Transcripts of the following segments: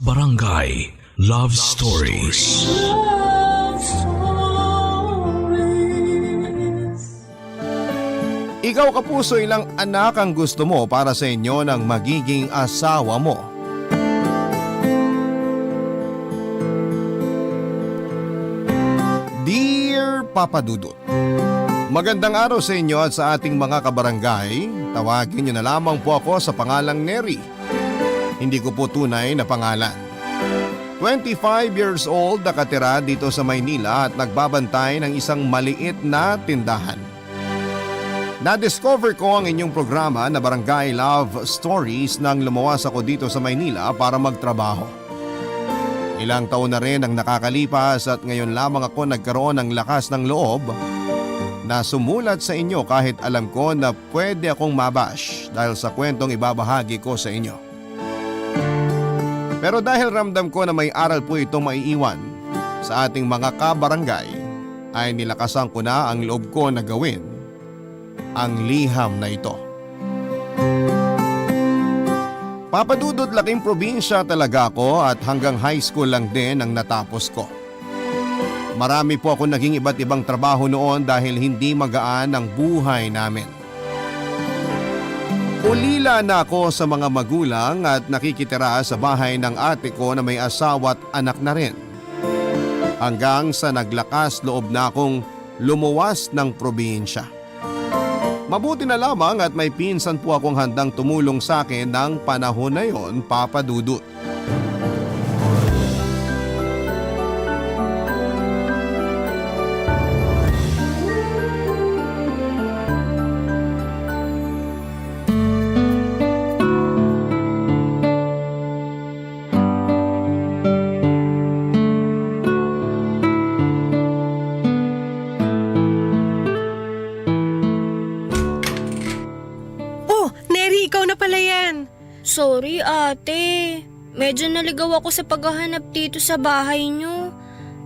Barangay Love Stories. Love Stories. Ikaw kapuso, ilang anak ang gusto mo para sa inyo ng magiging asawa mo? Dear Papa Dudut, magandang araw sa inyo at sa ating mga kabarangay. Tawagin niyo na lamang po ako sa pangalang Neri. Hindi ko po tunay na pangalan. 25 years old, nakatira dito sa Maynila at nagbabantay ng isang maliit na tindahan. Na-discover ko ang inyong programa na Barangay Love Stories nang lumuwas ako dito sa Maynila para magtrabaho. Ilang taon na rin ang nakakalipas at ngayon lamang ako nagkaroon ng lakas ng loob na sumulat sa inyo kahit alam ko na pwede akong mabash dahil sa kwentong ibabahagi ko sa inyo. Pero dahil ramdam ko na may aral po itong maiiwan sa ating mga kabarangay, ay nilakasan ko na ang loob ko na gawin ang liham na ito. Papadudot, laking probinsya talaga ako at hanggang high school lang din ang natapos ko. Marami po ako naging iba't ibang trabaho noon dahil hindi magaan ang buhay namin. Ulila na ako sa mga magulang at nakikitira sa bahay ng ate ko na may asawa at anak na rin. Hanggang sa naglakas loob na akong lumuwas ng probinsya. Mabuti na lamang at may pinsan po akong handang tumulong sa akin ng panahon na yon, Papa Dudut. Sorry ate, medyo naligaw ako sa paghahanap dito sa bahay nyo.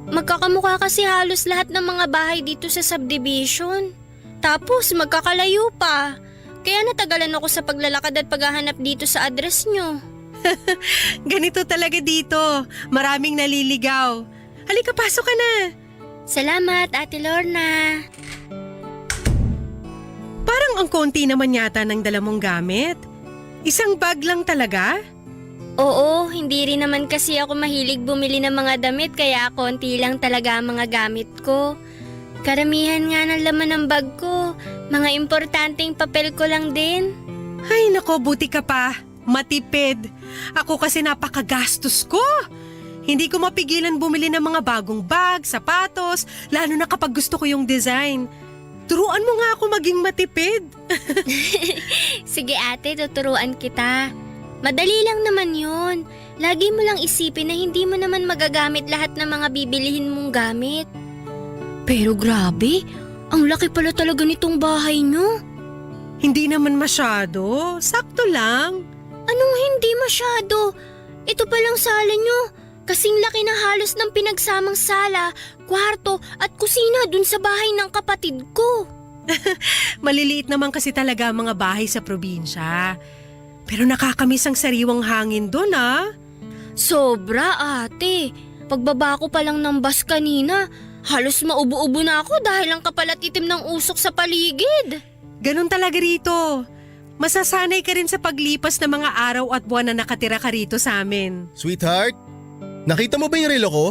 Magkakamukha kasi halos lahat ng mga bahay dito sa subdivision. Tapos magkakalayo pa. Kaya natagalan ako sa paglalakad at paghahanap dito sa address nyo. Ganito talaga dito, maraming naliligaw. Halika, pasok ka na. Salamat Ate Lorna. Parang ang konti naman yata ng dala mong gamit. Isang bag lang talaga? Oo, hindi rin naman kasi ako mahilig bumili ng mga damit kaya konti lang talaga ang mga gamit ko. Karamihan nga ng laman ng bag ko, mga importanteng papel ko lang din. Ay nako, buti ka pa. Matipid. Ako kasi napakagastos ko. Hindi ko mapigilan bumili ng mga bagong bag, sapatos, lalo na kapag gusto ko yung design. Turuan mo nga ako maging matipid. Sige ate, tuturuan kita. Madali lang naman yun. Lagi mo lang isipin na hindi mo naman magagamit lahat ng mga bibilihin mong gamit. Pero grabe, ang laki pala talaga nitong bahay nyo. Hindi naman masyado, sakto lang. Anong hindi masyado? Ito palang sala nyo. Kasing laki na halos ng pinagsamang sala, kwarto at kusina dun sa bahay ng kapatid ko. Maliliit naman kasi talaga ang mga bahay sa probinsya. Pero nakakamiss ang sariwang hangin doon ah. Sobra ate. Pagbaba ko pa lang ng bus kanina, halos maubo-ubo na ako dahil ang kapal at itim ng usok sa paligid. Ganun talaga rito. Masasanay ka rin sa paglipas ng mga araw at buwan na nakatira ka rito sa amin. Sweetheart, nakita mo ba yung relo ko?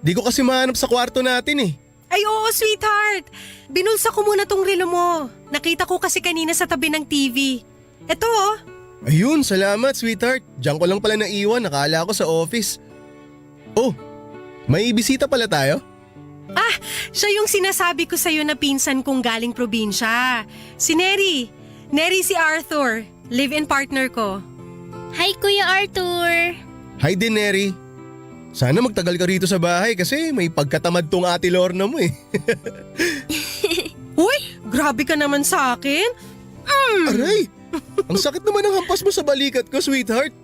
Di ko kasi mahanap sa kwarto natin eh. Ay oo, sweetheart. Binulsa ko muna tong relo mo. Nakita ko kasi kanina sa tabi ng TV. Eto oh. Ayun, salamat sweetheart. Diyan ko lang pala naiwan, nakala ko sa office. Oh, may bisita pala tayo? Ah, siya yung sinasabi ko sa'yo na pinsan kong galing probinsya. Si Neri. Neri si Arthur, live-in partner ko. Hi Kuya Arthur. Hi din, Neri. Sana magtagal ka rito sa bahay kasi may pagkatamad tong Ate Lorna mo eh. Uy, grabe ka naman sa akin. Aray, ang sakit naman ng hampas mo sa balikat ko, sweetheart.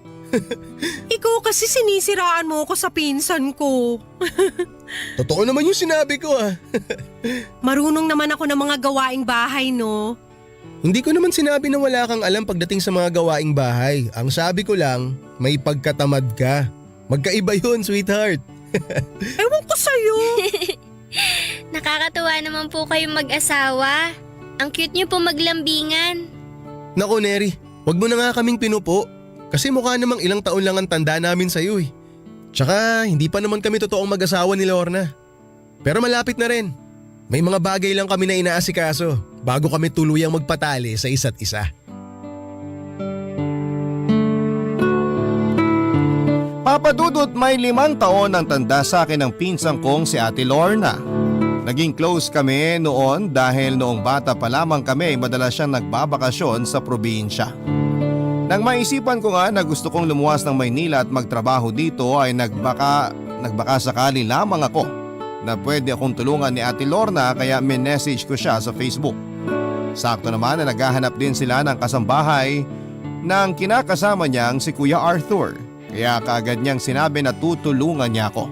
Ikaw kasi sinisiraan mo ako sa pinsan ko. Totoo naman yung sinabi ko ah. Marunong naman ako ng mga gawaing bahay, no? Hindi ko naman sinabi na wala kang alam pagdating sa mga gawaing bahay. Ang sabi ko lang, may pagkatamad ka. Magkaiba yun, sweetheart. Ewan ko sa'yo. Nakakatuwa naman po kayong mag-asawa. Ang cute niyo po maglambingan. Naku, Neri, wag mo na nga kaming pinupo. Kasi mukha namang ilang taon lang ang tanda namin sa'yo eh. Tsaka hindi pa naman kami totoong mag-asawa ni Lorna. Pero malapit na rin. May mga bagay lang kami na inaasikaso bago kami tuluyang magpatali sa isa't isa. Papa Dudut, may 5 taon ang tanda sa akin ng pinsang kong si Ate Lorna. Naging close kami noon dahil noong bata pa lamang kami ay madalas siyang nagbabakasyon sa probinsya. Nang maisipan ko nga na gusto kong lumuwas ng Maynila at magtrabaho dito ay nagbaka sakali lamang ako na pwede akong tulungan ni Ate Lorna kaya minessage ko siya sa Facebook. Sakto naman na naghahanap din sila ng kasambahay ng kinakasama niyang si Kuya Arthur kaya kaagad niyang sinabi na tutulungan niya ako.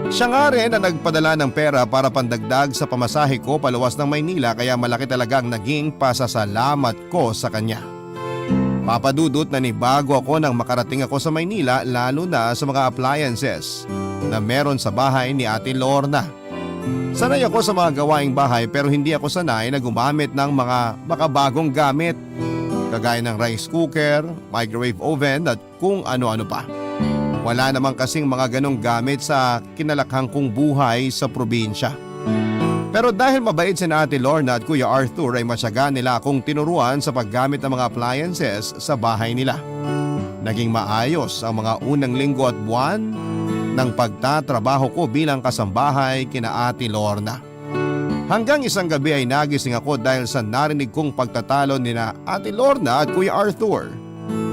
Siya nga rin na nagpadala ng pera para pandagdag sa pamasahe ko paluwas ng Maynila kaya malaki talagang naging pasasalamat ko sa kanya. Papadudot na nibago ako nang makarating ako sa Maynila lalo na sa mga appliances na meron sa bahay ni Ate Lorna. Sanay ako sa mga gawaing bahay pero hindi ako sanay na gumamit ng mga makabagong gamit kagaya ng rice cooker, microwave oven at kung ano-ano pa. Wala naman kasing mga ganong gamit sa kinalakhang kong buhay sa probinsya. Pero dahil mabait si Ate Lorna at Kuya Arthur ay masyaga nila akong tinuruan sa paggamit ng mga appliances sa bahay nila. Naging maayos ang mga unang linggo at buwan ng pagtatrabaho ko bilang kasambahay kina Ate Lorna. Hanggang isang gabi ay nagising ako dahil sa narinig kong pagtatalo ni Ate Lorna at Kuya Arthur.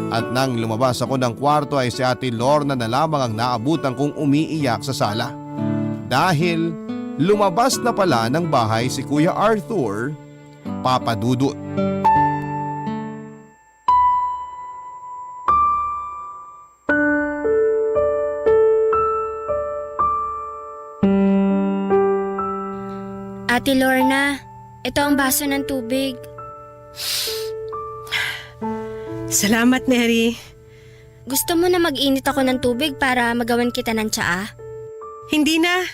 At nang lumabas ako ng kwarto ay si Ate Lorna na lamang ang naabutan kong umiiyak sa sala. Dahil lumabas na pala ng bahay si Kuya Arthur, Papa Dudut. Ate Lorna, ito ang baso ng tubig. Salamat, Neri. Gusto mo na mag-init ako ng tubig para magawan kita ng tsaa? Hindi na.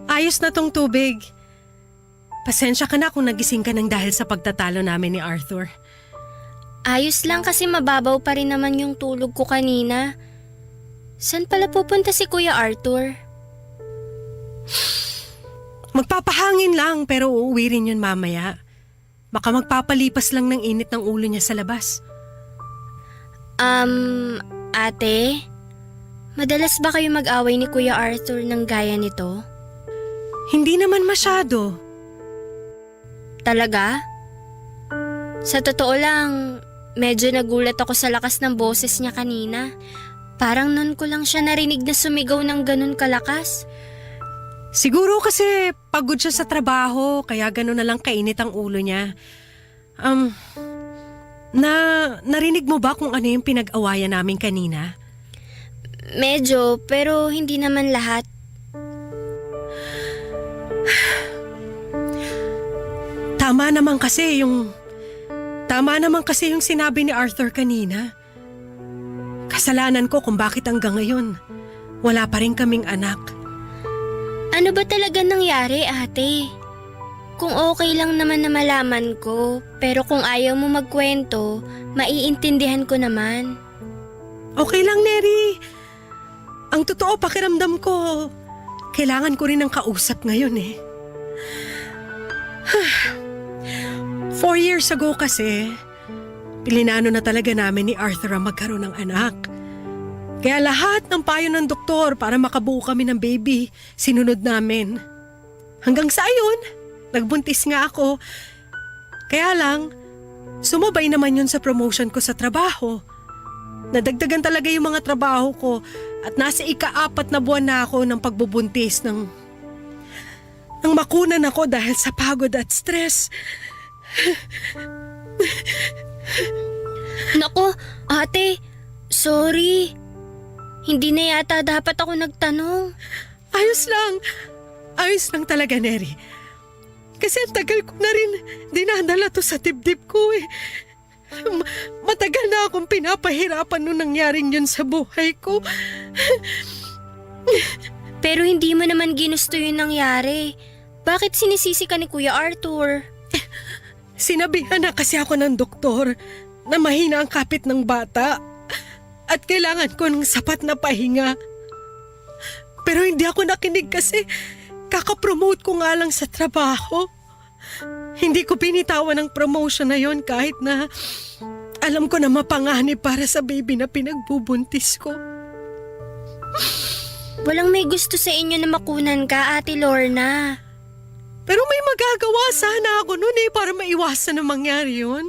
Ayos na tong tubig. Pasensya ka na kung nagising ka ng dahil sa pagtatalo namin ni Arthur. Ayos lang kasi mababaw pa rin naman yung tulog ko kanina. Saan pala pupunta si Kuya Arthur? Magpapahangin lang pero uuwi rin yun mamaya. Baka magpapalipas lang ng init ng ulo niya sa labas. Ate? Madalas ba kayo mag-away ni Kuya Arthur ng gaya nito? Hindi naman masyado. Talaga? Sa totoo lang, medyo nagulat ako sa lakas ng boses niya kanina. Parang nun ko lang siya narinig na sumigaw ng ganun kalakas. Siguro kasi pagod siya sa trabaho kaya gano'n na lang kainit ang ulo niya. Narinig mo ba kung ano yung pinag-awayan namin kanina? Medyo, pero hindi naman lahat. Tama naman kasi yung sinabi ni Arthur kanina. Kasalanan ko kung bakit hanggang ngayon wala pa rin kaming anak. Ano ba talaga nangyari, ate? Kung okay lang naman na malaman ko, pero kung ayaw mo magkwento, maiintindihan ko naman. Okay lang, Neri. Ang totoo, pakiramdam ko, kailangan ko rin ng kausap ngayon eh. 4 years ago kasi, pilinano na talaga namin ni Arthur ang magkaroon ng anak. Kaya lahat ng payo ng doktor para makabuo kami ng baby, sinunod namin. Hanggang sa ayun, nagbuntis nga ako. Kaya lang, sumabay naman yun sa promotion ko sa trabaho. Nadagdagan talaga yung mga trabaho ko at nasa ika-4 na buwan na ako ng pagbubuntis nang makunan ako dahil sa pagod at stress. Nako, ate, sorry. Hindi na yata dapat ako nagtanong. Ayos lang talaga, Neri. Kasi ang tagal ko na rin dinadala to sa dibdib ko eh. Matagal na akong pinapahirapan nung nangyaring yun sa buhay ko. Pero hindi mo naman ginusto yung nangyari. Bakit sinisisi ka ni Kuya Arthur? Sinabihan na kasi ako ng doktor na mahina ang kapit ng bata at kailangan ko ng sapat na pahinga. Pero hindi ako nakinig kasi kakapromote ko nga lang sa trabaho. Hindi ko binitawan ang promotion na yon kahit na alam ko na mapanganib para sa baby na pinagbubuntis ko. Walang may gusto sa inyo na makunan ka, Ate Lorna. Pero may magagawa sana ako noon para maiwasan na mangyari yun.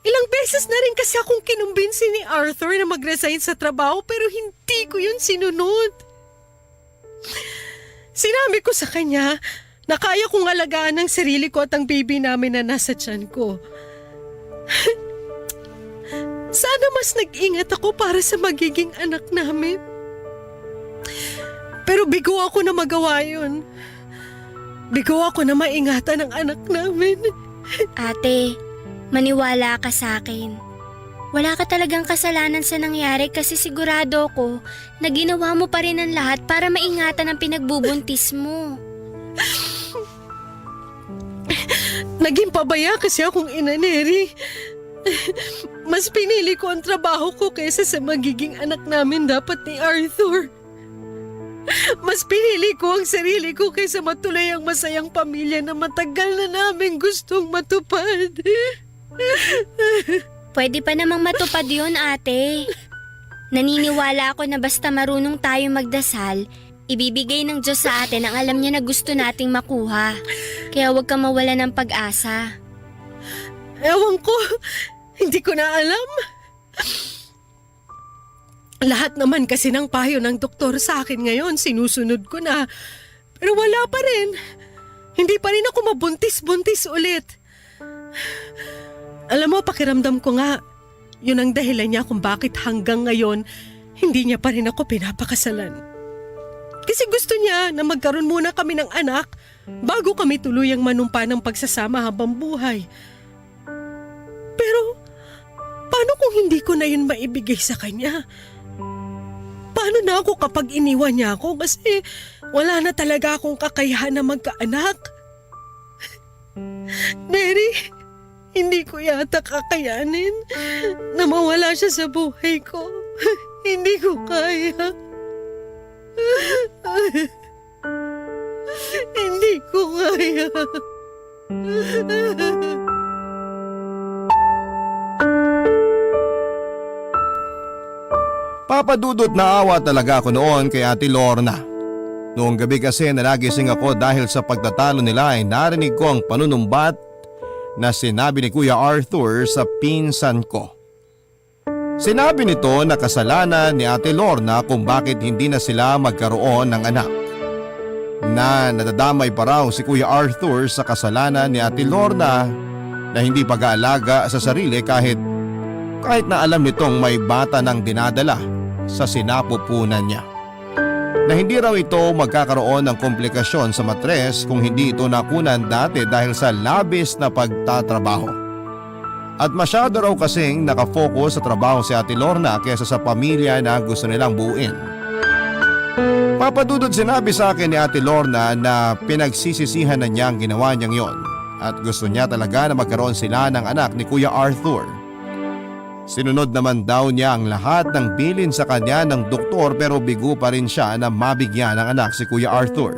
Ilang beses na rin kasi akong kinumbinsi ni Arthur na mag-resign sa trabaho pero hindi ko yun sinunod. Sinabi ko sa kanya na kaya kong alagaan ang sarili ko at ang baby namin na nasa tiyan ko. Sana mas nag-ingat ako para sa magiging anak namin. Pero bigo ako na magawa yun. Bigo ako na maingatan ang anak namin. Ate, maniwala ka sa akin. Wala ka talagang kasalanan sa nangyari kasi sigurado ko na ginawa mo pa rin ang lahat para maingatan ang pinagbubuntis mo. Naging pabaya kasi akong ina, Neri. Mas pinili ko ang trabaho ko kaysa sa magiging anak namin dapat ni Arthur. Mas pinili ko ang sarili ko kaysa matuloy ang masayang pamilya na matagal na namin gustong matupad. Pwede pa namang matupad yun, ate. Naniniwala ako na basta marunong tayo magdasal, ibibigay ng Diyos sa atin ang alam niya na gusto nating makuha. Kaya huwag kang mawala ng pag-asa. Ewan ko, hindi ko na alam. Lahat naman kasi ng payo ng doktor sa akin ngayon, sinusunod ko na. Pero wala pa rin. Hindi pa rin ako mabuntis-buntis ulit. Alam mo, pakiramdam ko nga, yun ang dahilan niya kung bakit hanggang ngayon, hindi niya pa rin ako pinapakasalan. Kasi gusto niya na magkaroon muna kami ng anak bago kami tuluyang manumpa ng pagsasama habang buhay. Pero, paano kung hindi ko na yun maibigay sa kanya? Paano na ako kapag iniwan niya ako kasi wala na talaga akong kakayahan na magkaanak? Mary, hindi ko yata kakayanin na mawala siya sa buhay ko. Hindi ko kaya. Hindi ko kaya. Papadudot na awa talaga ako noon kay Ate Lorna. Noong gabi kasi nalagising ako dahil sa pagtatalo nila ay narinig ko ang panunumbat na sinabi ni Kuya Arthur sa pinsan ko. Sinabi nito na kasalanan ni Ate Lorna kung bakit hindi na sila magkaroon ng anak. Na nadadamay pa raw si Kuya Arthur sa kasalanan ni Ate Lorna na hindi pag-aalaga sa sarili kahit na alam nitong may bata nang dinadala sa sinapupunan niya. Na hindi raw ito magkakaroon ng komplikasyon sa matres kung hindi ito nakunan dati dahil sa labis na pagtatrabaho. At masyado raw kasing nakafocus sa trabaho si Ate Lorna kaysa sa pamilya na gusto nilang buuin. Papadudod sinabi sa akin ni Ate Lorna na pinagsisisihan na niya ang ginawa niyang yon at gusto niya talaga na magkaroon sila ng anak ni Kuya Arthur. Sinunod naman daw niya ang lahat ng bilin sa kanya ng doktor pero bigo pa rin siya na mabigyan ng anak si Kuya Arthur.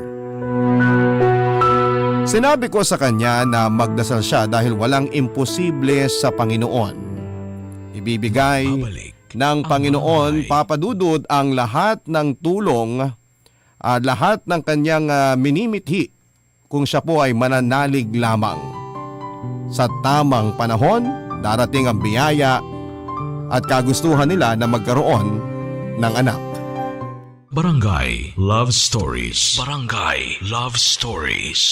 Sinabi ko sa kanya na magdasal siya dahil walang imposible sa Panginoon. Ibibigay ng Panginoon papadudod ang lahat ng tulong at lahat ng kanyang minimithi kung siya po ay mananalig lamang. Sa tamang panahon, darating ang biyaya at kagustuhan nila na magkaroon ng anak. Barangay Love Stories. Barangay Love Stories.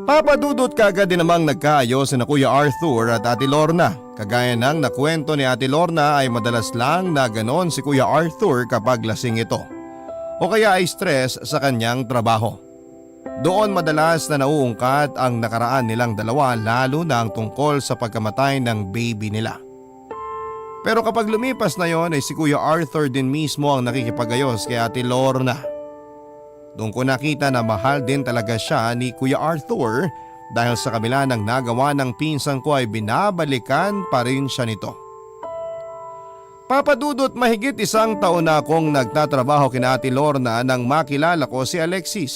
Papadudot kagad din namang nagkaayos na Kuya Arthur at Ate Lorna. Kagaya ng nakwento ni Ate Lorna ay madalas lang na ganon si Kuya Arthur kapag lasing ito. O kaya ay stress sa kanyang trabaho. Doon madalas na nauungkat ang nakaraan nilang dalawa lalo na ang tungkol sa pagkamatay ng baby nila. Pero kapag lumipas na yon ay si Kuya Arthur din mismo ang nakikipagayos kay Ate Lorna. Doon ko nakita na mahal din talaga siya ni Kuya Arthur dahil sa kabila ng nagawa ng pinsan ko ay binabalikan pa rin siya nito. Papadudot, mahigit 1 taon na akong nagtatrabaho kina Ate Lorna nang makilala ko si Alexis.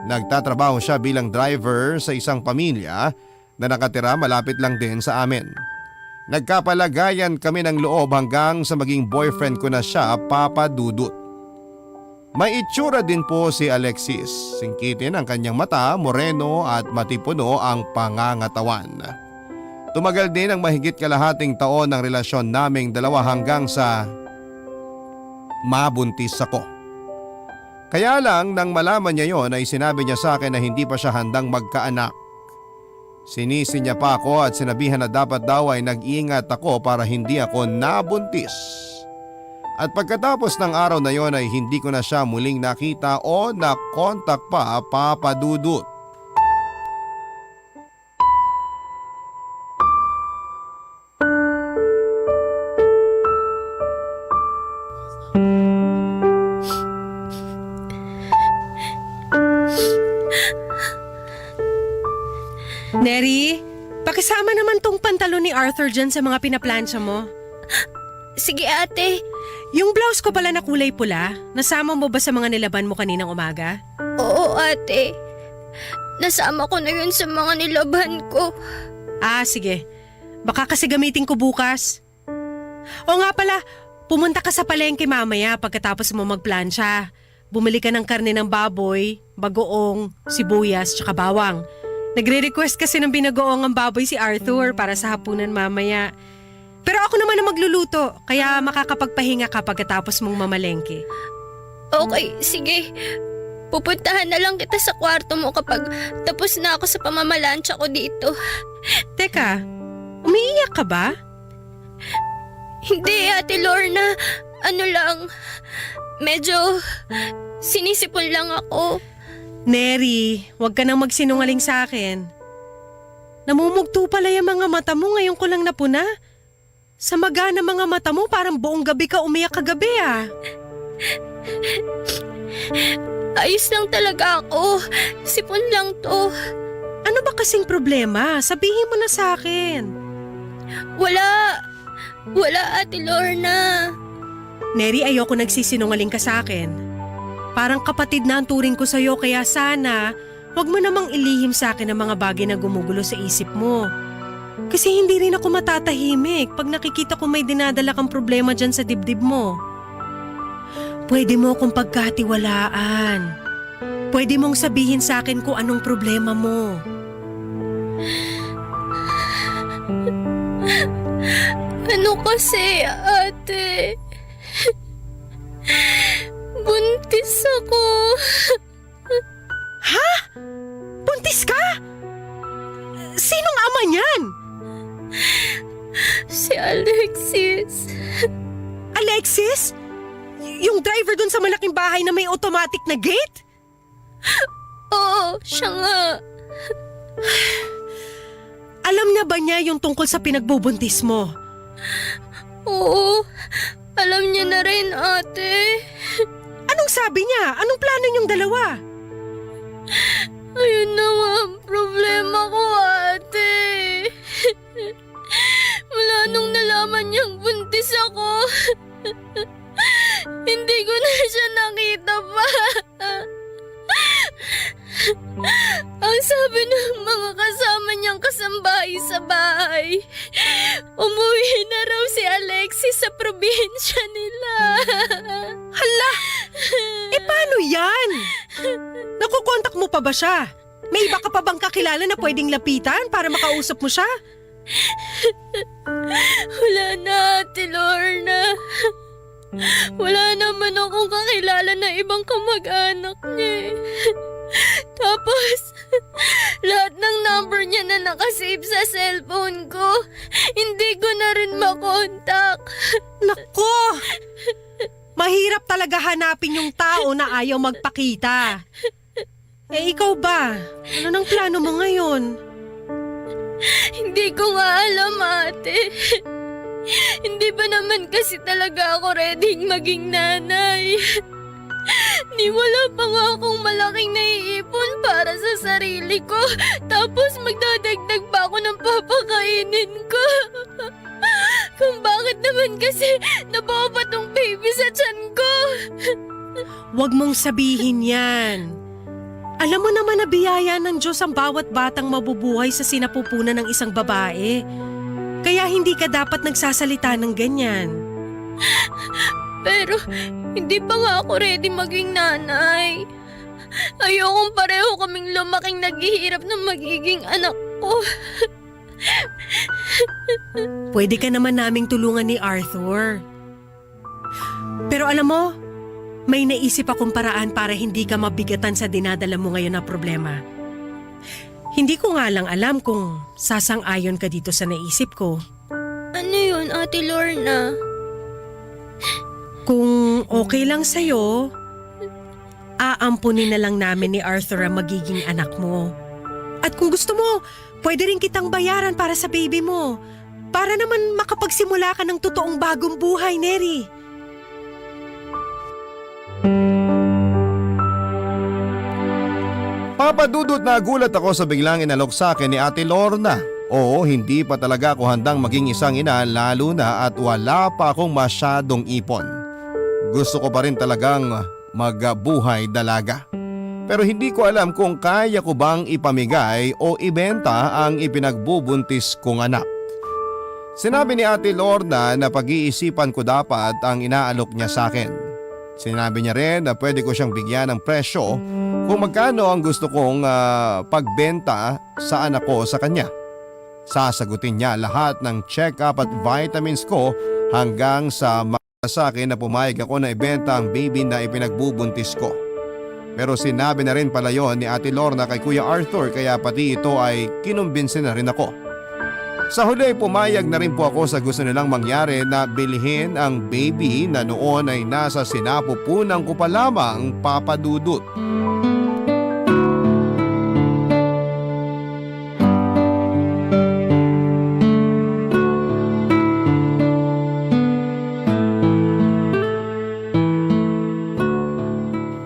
Nagtatrabaho siya bilang driver sa isang pamilya na nakatira malapit lang din sa amin. Nagkapalagayan kami ng loob hanggang sa maging boyfriend ko na siya, Papa Dudut. May itsura din po si Alexis. Singkitin ang kanyang mata, moreno at matipuno ang pangangatawan. Tumagal din ang mahigit kalahating taon ng relasyon naming dalawa hanggang sa mabuntis ako. Kaya lang nang malaman niya yon ay sinabi niya sa akin na hindi pa siya handang magkaanak. Sinisi niya pa ako at sinabihan na dapat daw ay nag-iingat ako para hindi ako nabuntis. At pagkatapos ng araw na yon ay hindi ko na siya muling nakita o nakontak pa, Papa Dudut. Neri, pakisama naman tong pantalon ni Arthur dyan sa mga pinaplansya mo. Sige ate. Yung blouse ko pala na kulay pula, nasama mo ba sa mga nilaban mo kaninang umaga? Oo ate. Nasama ko na yun sa mga nilaban ko. Ah, sige. Baka kasi gamitin ko bukas. O nga pala, pumunta ka sa palengke mamaya pagkatapos mo magplansya. Bumili ka ng karne ng baboy, bagoong, sibuyas, tsaka bawang. Nagre-request kasi ng binagoong ang baboy si Arthur para sa hapunan mamaya. Pero ako naman ang magluluto, kaya makakapagpahinga ka pagkatapos mong mamalengke. Okay, sige. Pupuntahan na lang kita sa kwarto mo kapag tapos na ako sa pamamalansya ko dito. Teka, umiiyak ka ba? Hindi, Ate Lorna. Ano lang, medyo sinisipon lang ako. Neri, huwag ka nang magsinungaling sa akin. Namumugto pala yung mga mata mo, ngayon ko lang napuna. Sa magana mga mata mo, parang buong gabi ka umiyak kagabi ah. Ayos lang talaga ako. Sipon lang to. Ano ba kasing problema? Sabihin mo na sa akin. Wala. Wala, Ate Lorna. Neri, ayoko nagsisinungaling ka sa akin. Parang kapatid na ang turing ko sa'yo, kaya sana huwag mo namang ilihim sa akin ang mga bagay na gumugulo sa isip mo. Kasi hindi rin ako matatahimik pag nakikita ko may dinadala kang problema dyan sa dibdib mo. Pwede mo akong pagkatiwalaan. Pwede mong sabihin sa akin kung anong problema mo. Ano kasi, ate? Buntis ako. Ha? Buntis ka? Sinong ama niyan? Si Alexis. Alexis? Yung driver dun sa malaking bahay na may automatic na gate? Oo, siya nga. Alam na ba niya yung tungkol sa pinagbubuntis mo? Oo, alam niya na rin, ate. Anong sabi niya? Anong plano niyong dalawa? Ayun na nga ang problema ko, ate. Mula nung nalaman niyang buntis ako, hindi ko na siya nakita pa. Ang sabi ng mga kasama niyang kasambahay sa bahay, umuwi na raw si Alexis sa probinsya nila. Hala! Paano yan? Nakukontak mo pa ba siya? May iba ka pa bang kakilala na pwedeng lapitan para makausap mo siya? Wala na, Ate Lorna. Wala naman akong kakilala na ibang kamag-anak niya. Tapos, lahat ng number niya na nakasave sa cellphone ko, hindi ko na rin makontak. Nako! Mahirap talaga hanapin yung tao na ayaw magpakita. Ikaw ba? Ano nang plano mo ngayon? Hindi ko nga alam, ate. Hindi ba naman kasi talaga ako ready maging nanay? Ni wala pa nga akong malaking naiipon para sa sarili ko. Tapos magdadagdag pa ako ng papakainin ko. Kung bakit naman kasi nabuo pa tong baby sa tiyan ko. Huwag mong sabihin yan. Alam mo naman na biyaya ng Diyos ang bawat batang mabubuhay sa sinapupunan ng isang babae. Kaya hindi ka dapat nagsasalita ng ganyan. Pero hindi pa nga ako ready maging nanay. Ayokong pareho kaming lumaking naghihirap ng magiging anak ko. Pwede ka naman naming tulungan ni Arthur. Pero alam mo, may naisip akong paraan para hindi ka mabigatan sa dinadala mo ngayon na problema. Hindi ko nga lang alam kung sasang-ayon ka dito sa naisip ko. Ano yun, Ate Lorna? Kung okay lang sa'yo, aampunin na lang namin ni Arthur ang magiging anak mo. At kung gusto mo, pwede rin kitang bayaran para sa baby mo. Para naman makapagsimula ka ng totoong bagong buhay, Neri. Papadudot na gulat ako sa biglang inalok sa akin ni Ate Lorna. Oo, hindi pa talaga ako handang maging isang ina lalo na at wala pa akong masyadong ipon. Gusto ko pa rin talagang magbuhay dalaga. Pero hindi ko alam kung kaya ko bang ipamigay o ibenta ang ipinagbubuntis kong anak. Sinabi ni Ate Lorna na pag-iisipan ko dapat ang inaalok niya sa akin. Sinabi niya rin na pwede ko siyang bigyan ng presyo kung magkano ang gusto kong pagbenta sa anak ko sa kanya. Sasagutin niya lahat ng check-up at vitamins ko hanggang sa sa akin na pumayag ako na ibenta ang baby na ipinagbubuntis ko. Pero sinabi na rin pala yon ni Ate Lorna kay Kuya Arthur kaya pati ito ay kinumbinsin na rin ako. Sa huli pumayag na rin po ako sa gusto nilang mangyari na bilhin ang baby na noon ay nasa sinapupunan ko pa lamang papadudot.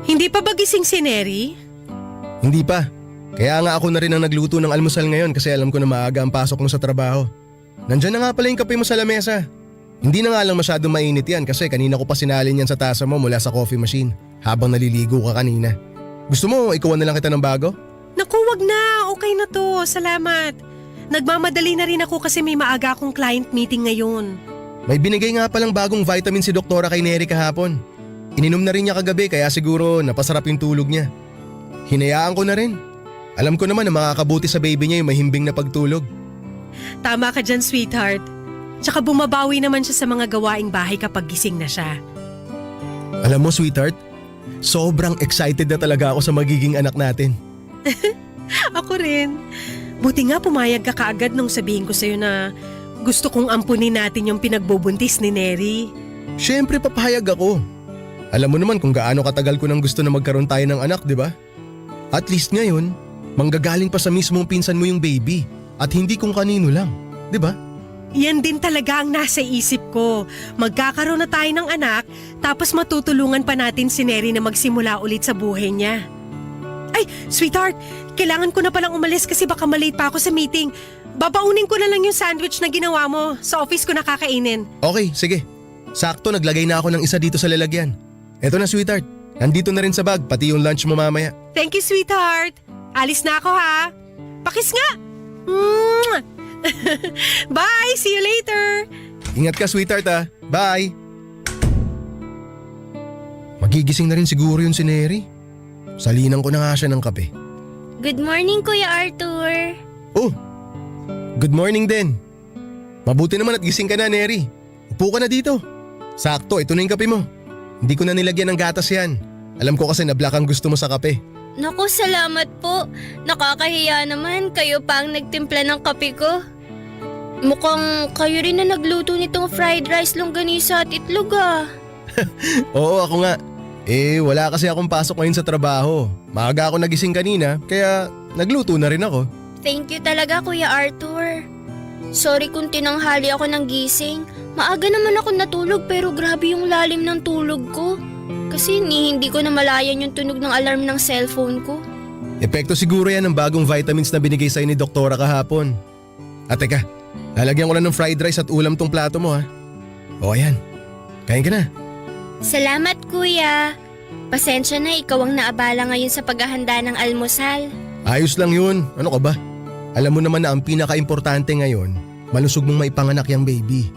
Hindi pa ba gising si Neri? Hindi pa. Kaya nga ako na rin ang nagluto ng almusal ngayon kasi alam ko na maaga ang pasok mo sa trabaho. Nandyan na nga pala yung kape mo sa lamesa. Hindi na nga lang masyado mainit yan kasi kanina ko pa sinalin yan sa tasa mo mula sa coffee machine habang naliligo ka kanina. Gusto mo ikuha na lang kita ng bago? Naku, wag na. Okay na to. Salamat. Nagmamadali na rin ako kasi may maaga akong client meeting ngayon. May binigay nga palang bagong vitamin si doktora kay Neri kahapon. Ininom na rin niya kagabi kaya siguro napasarap yung tulog niya. Hinayaan ko na rin. Alam ko naman na makakabuti sa baby niya yung mahimbing na pagtulog. Tama ka dyan, sweetheart. Tsaka bumabawi naman siya sa mga gawaing bahay kapag gising na siya. Alam mo, sweetheart, sobrang excited na talaga ako sa magiging anak natin. Ako rin. Buti nga pumayag ka kaagad nung sabihin ko sa'yo na gusto kong ampunin natin yung pinagbubuntis ni Neri. Siyempre papahayag ako. Alam mo naman kung gaano katagal ko nang gusto na magkaroon tayo ng anak, di ba? At least ngayon, manggagaling pa sa mismong pinsan mo yung baby at hindi kung kanino lang, di ba? Yan din talaga ang nasa isip ko. Magkakaroon na tayo ng anak tapos matutulungan pa natin si Neri na magsimula ulit sa buhay niya. Ay, sweetheart, kailangan ko na palang umalis kasi baka malate pa ako sa meeting. Babaunin ko na lang yung sandwich na ginawa mo. Sa office ko nakakainin. Okay, sige. Sakto naglagay na ako ng isa dito sa lalagyan. Eto na, sweetheart. Nandito na rin sa bag, pati yung lunch mo mamaya. Thank you, sweetheart. Alis na ako ha. Pakis nga. Mwah! Bye, see you later. Ingat ka, sweetheart ha. Bye! Magigising na rin siguro yun si Neri. Salinan ko na nga siya ng kape. Good morning, Kuya Arthur. Oh! Good morning din. Mabuti naman at gising ka na, Neri. Upo ka na dito. Sakto, ito na yung kape mo. Hindi ko na nilagyan ng gatas yan. Alam ko kasi na black ang gusto mo sa kape. Naku, salamat po. Nakakahiya naman, kayo pa ang nagtimpla ng kape ko. Mukhang kayo rin na nagluto nitong fried rice, longganisa at itlog ah. Oo, ako nga. Wala kasi akong pasok ngayon sa trabaho. Maaga ako nagising kanina, kaya nagluto na rin ako. Thank you talaga, Kuya Arthur. Sorry kung tinanghali ako ng gising. Maaga naman ako natulog pero grabe yung lalim ng tulog ko. Kasi hindi ko na malayan yung tunog ng alarm ng cellphone ko. Epekto siguro yan ng bagong vitamins na binigay sa'yo ni doktora kahapon. At teka, lalagyan ko lang ng fried rice at ulam tong plato mo ha. O ayan, kain ka na. Salamat kuya. Pasensya na ikaw ang naabala ngayon sa paghahanda ng almusal. Ayos lang yun, ano ka ba? Alam mo naman na ang pinaka-importante ngayon, malusog mong maipanganak yung baby.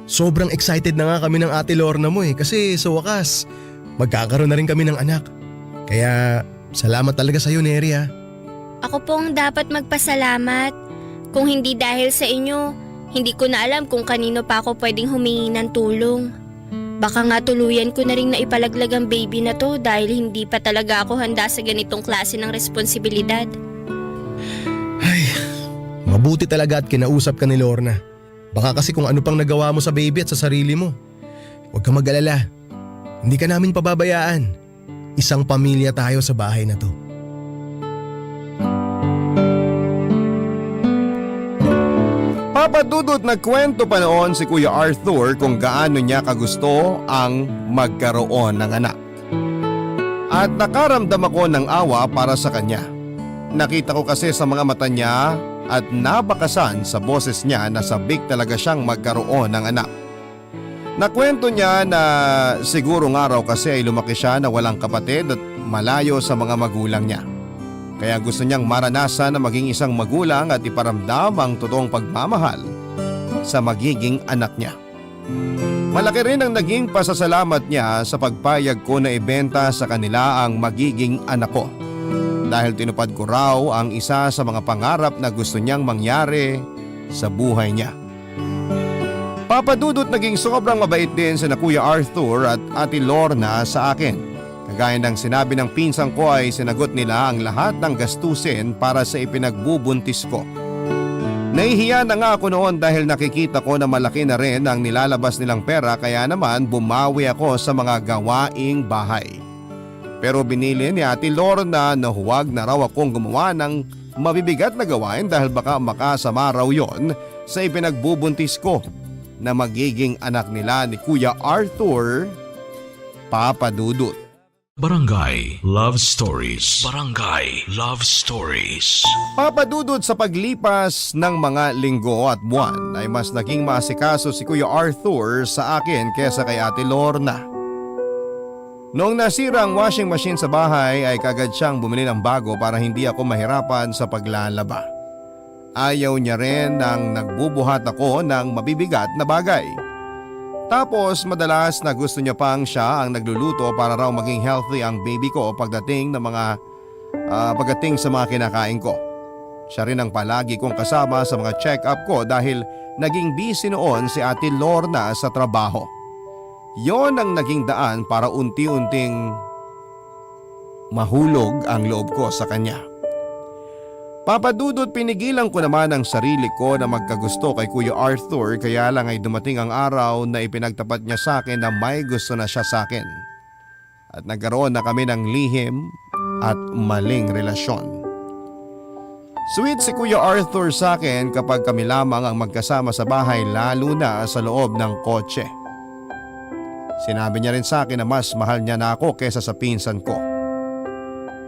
Sobrang excited na nga kami ng ate Lorna mo kasi sa wakas, magkakaroon na rin kami ng anak. Kaya salamat talaga sa'yo, Neri ha. Ako pong dapat magpasalamat. Kung hindi dahil sa inyo, hindi ko na alam kung kanino pa ako pwedeng humingi ng tulong. Baka nga tuluyan ko na rin na ipalaglag ang baby na to dahil hindi pa talaga ako handa sa ganitong klase ng responsibilidad. Ay, mabuti talaga at kinausap ka ni Lorna. Baka kasi kung ano pang nagawa mo sa baby at sa sarili mo. Huwag kang mag-alala. Hindi ka namin pababayaan. Isang pamilya tayo sa bahay na to. Papa Dudut, nagkwento pa noon si Kuya Arthur kung gaano niya kagusto ang magkaroon ng anak. At nakaramdam ako ng awa para sa kanya. Nakita ko kasi sa mga mata niya at nabakasan sa boses niya na sabik talaga siyang magkaroon ng anak. Nakwento niya na sigurong araw kasi ay lumaki siya na walang kapatid at malayo sa mga magulang niya. Kaya gusto niyang maranasan na maging isang magulang at iparamdam ang totoong pagmamahal sa magiging anak niya. Malaki rin ang naging pasasalamat niya sa pagpayag ko na ibenta sa kanila ang magiging anak ko. Dahil tinupad ko raw ang isa sa mga pangarap na gusto niyang mangyari sa buhay niya. Papa Dudut, naging sobrang mabait din si Kuya Arthur at Ate Lorna sa akin. Kagaya ng sinabi ng pinsan ko ay sinagot nila ang lahat ng gastusin para sa ipinagbubuntis ko. Nahihiya na nga ako noon dahil nakikita ko na malaki na rin ang nilalabas nilang pera kaya naman bumawi ako sa mga gawaing bahay. Pero binili ni Ate Lorna na huwag na raw akong gumawa ng mabibigat na gawain dahil baka makasama raw yon sa ipinagbubuntis ko na magiging anak nila ni Kuya Arthur, Papa Dudut. Barangay Love Stories. Barangay Love Stories. Papa Dudut, sa paglipas ng mga linggo at buwan ay mas naging maasikaso si Kuya Arthur sa akin kesa kay Ate Lorna. Noong nasira ang washing machine sa bahay ay kagad siyang bumili ng bago para hindi ako mahirapan sa paglalaba. Ayaw niya rin nang nagbubuhat ako ng mabibigat na bagay. Tapos madalas na gusto niya pang siya ang nagluluto para raw maging healthy ang baby ko pagdating sa mga kinakain ko. Siya rin ang palagi kong kasama sa mga check-up ko dahil naging busy noon si Ate Lorna sa trabaho. Yon ang naging daan para unti-unting mahulog ang loob ko sa kanya. Papa Dudut, pinigilan ko naman ang sarili ko na magkagusto kay Kuya Arthur kaya lang ay dumating ang araw na ipinagtapat niya sa akin na may gusto na siya sa akin. At nagkaroon na kami ng lihim at maling relasyon. Sweet si Kuya Arthur sa akin kapag kami lamang ang magkasama sa bahay lalo na sa loob ng kotse. Sinabi niya rin sa akin na mas mahal niya na ako kesa sa pinsan ko.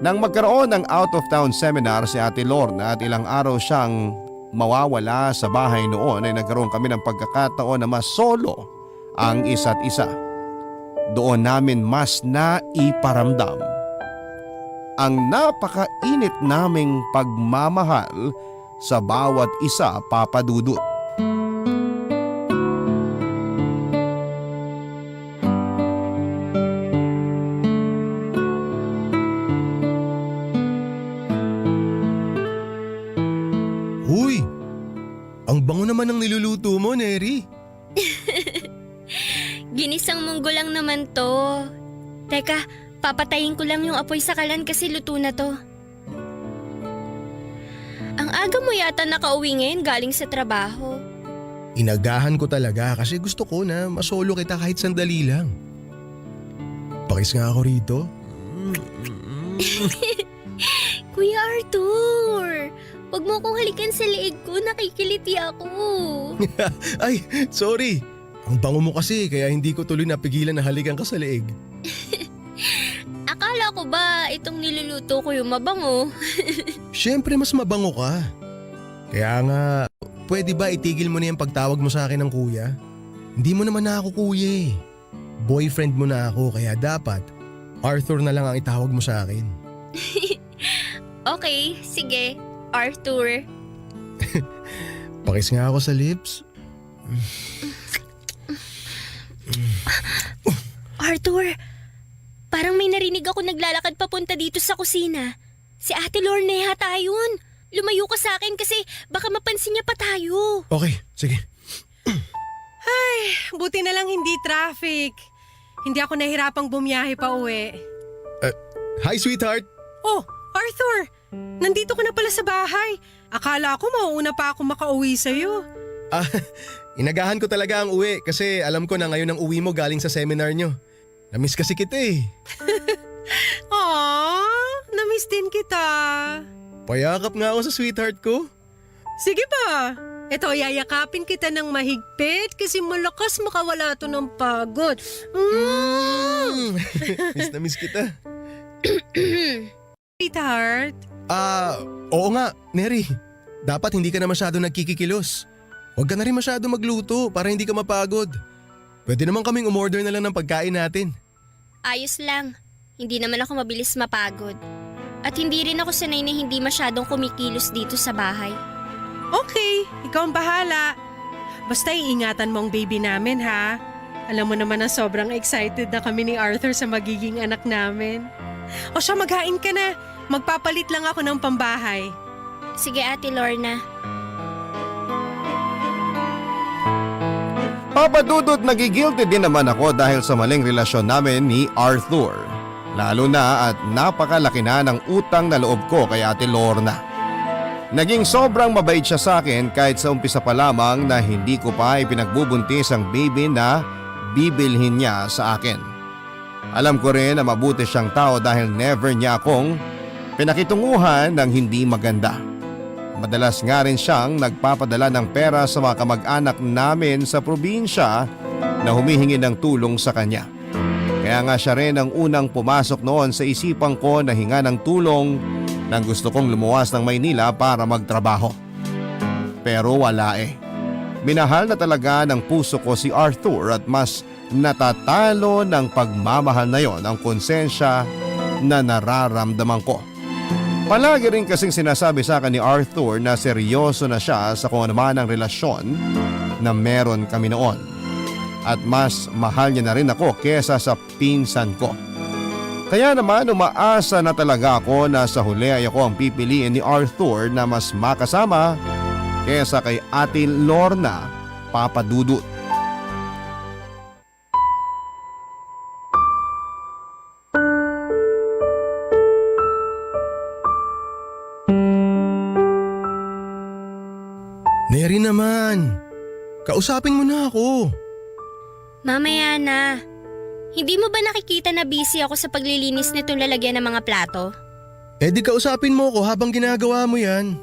Nang magkaroon ng out-of-town seminar si Ate Lorna at ilang araw siyang mawawala sa bahay noon ay nagkaroon kami ng pagkakataon na mas solo ang isa't isa. Doon namin mas naiparamdam ang napakainit naming pagmamahal sa bawat isa, Papa Dudut. Huy! Ang bango naman ng niluluto mo, Neri. Ginisang munggo lang naman to. Teka, papatayin ko lang yung apoy sa kalan kasi luto na to. Ang aga mo yata nakauwi ngayon galing sa trabaho. Inagahan ko talaga kasi gusto ko na masolo kita kahit sandali lang. Pakis nga ako rito. Kuya Arthur, wag mo akong halikan sa leeg ko, nakikiliti ako. Ay, sorry. Ang bango mo kasi kaya hindi ko tuloy napigilan na halikan ka sa leeg. Akala ko ba itong niluluto ko yung mabango? Siyempre mas mabango ka. Kaya nga, pwede ba itigil mo na yung pagtawag mo sa akin ng kuya? Hindi mo naman na ako kuya eh. Boyfriend mo na ako kaya dapat Arthur na lang ang itawag mo sa akin. Okay, sige. Arthur. Pakis nga ako sa lips. Arthur, parang may narinig ako naglalakad papunta dito sa kusina. Si Ate Lorna yata yun. Lumayo ka sa akin kasi baka mapansin niya pa tayo. Okay, sige. Buti na lang hindi traffic. Hindi ako nahirapang bumiyahe pa uwi. Hi sweetheart! Oh, Arthur! Nandito ka na pala sa bahay. Akala ko mauuna pa ako makauwi sa'yo. Ah, inagahan ko talaga ang uwi kasi alam ko na ngayon ang uwi mo galing sa seminar nyo. Namiss kasi kita eh. Aww, namiss din kita. Payakap nga ako sa sweetheart ko. Sige pa. Ito, yayakapin kita ng mahigpit kasi malakas makawala to ng pagod. Miss na miss kita. Sweetheart. Oo nga, Neri. Dapat hindi ka na masyado nagkikikilos. Huwag ka na rin masyado magluto para hindi ka mapagod. Pwede naman kaming umorder na lang ng pagkain natin. Ayos lang. Hindi naman ako mabilis mapagod. At hindi rin ako sanay na hindi masyadong kumikilos dito sa bahay. Okay, ikaw ang bahala. Basta iingatan mo ang baby namin ha. Alam mo naman na sobrang excited na kami ni Arthur sa magiging anak namin. O siya, maghain ka na. Magpapalit lang ako ng pambahay. Sige, Ate Lorna. Papa Dudut, nagigilty din naman ako dahil sa maling relasyon namin ni Arthur. Lalo na at napakalaki na ng utang na loob ko kay Ate Lorna. Naging sobrang mabait siya sa akin kahit sa umpisa pa lamang na hindi ko pa ipinagbubuntis ang baby na bibilhin niya sa akin. Alam ko rin na mabuti siyang tao dahil never niya akong pinakitunguhan ng hindi maganda. Madalas nga rin siyang nagpapadala ng pera sa mga kamag-anak namin sa probinsya na humihingi ng tulong sa kanya. Kaya nga siya rin ang unang pumasok noon sa isipan ko na hinga ng tulong nang gusto kong lumuwas ng Maynila para magtrabaho. Pero wala eh. Minahal na talaga ng puso ko si Arthur at mas natatalo ng pagmamahal na yon ang konsensya na nararamdaman ko. Palagi rin kasing sinasabi sa akin ni Arthur na seryoso na siya sa kung ano man ang relasyon na meron kami noon. At mas mahal niya na rin ako kesa sa pinsan ko. Kaya naman umaasa na talaga ako na sa huli ay ako ang pipiliin ni Arthur na mas makasama kesa kay Ate Lorna, Papa Dudut. Neri naman, kausapin mo na ako. Mamaya na. Hindi mo ba nakikita na busy ako sa paglilinis nitong lalagyan ng mga plato? Eh di kausapin mo ako habang ginagawa mo yan.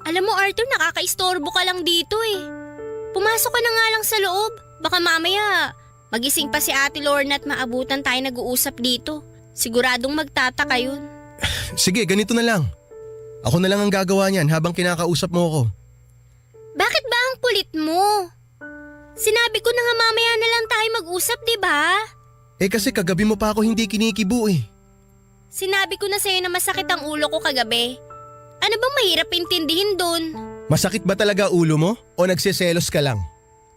Alam mo Arthur, nakakaistorbo ka lang dito eh. Pumasok ka na nga lang sa loob. Baka mamaya magising pa si Ate Lorna at maabutan tayo nag-uusap dito. Siguradong magtataka yun. Sige, ganito na lang. Ako na lang ang gagawa niyan habang kinakausap mo ako. Bakit ba ang kulit mo? Sinabi ko na nga mamaya na lang tayo mag-usap, di ba? Eh kasi kagabi mo pa ako hindi kinikibo eh. Sinabi ko na sa'yo na masakit ang ulo ko kagabi. Ano bang mahirap intindihin dun? Masakit ba talaga ulo mo o nagsiselos ka lang?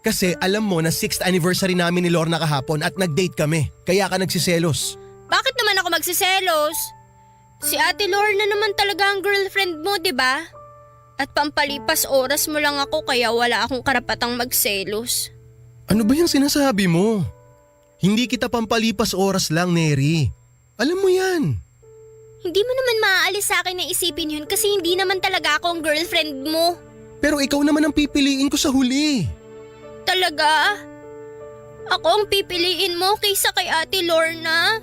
Kasi alam mo na 6th anniversary namin ni Lorna kahapon at nag-date kami. Kaya ka nagsiselos. Bakit naman ako magsiselos? Si Ate Lorna naman talaga ang girlfriend mo, di ba? At pampalipas oras mo lang ako kaya wala akong karapatang magselos. Ano ba yung sinasabi mo? Hindi kita pampalipas oras lang, Neri. Alam mo yan. Hindi mo naman maaalis sa akin na isipin yun kasi hindi naman talaga ako ang girlfriend mo. Pero ikaw naman ang pipiliin ko sa huli. Talaga? Ako ang pipiliin mo kaysa kay Ate Lorna?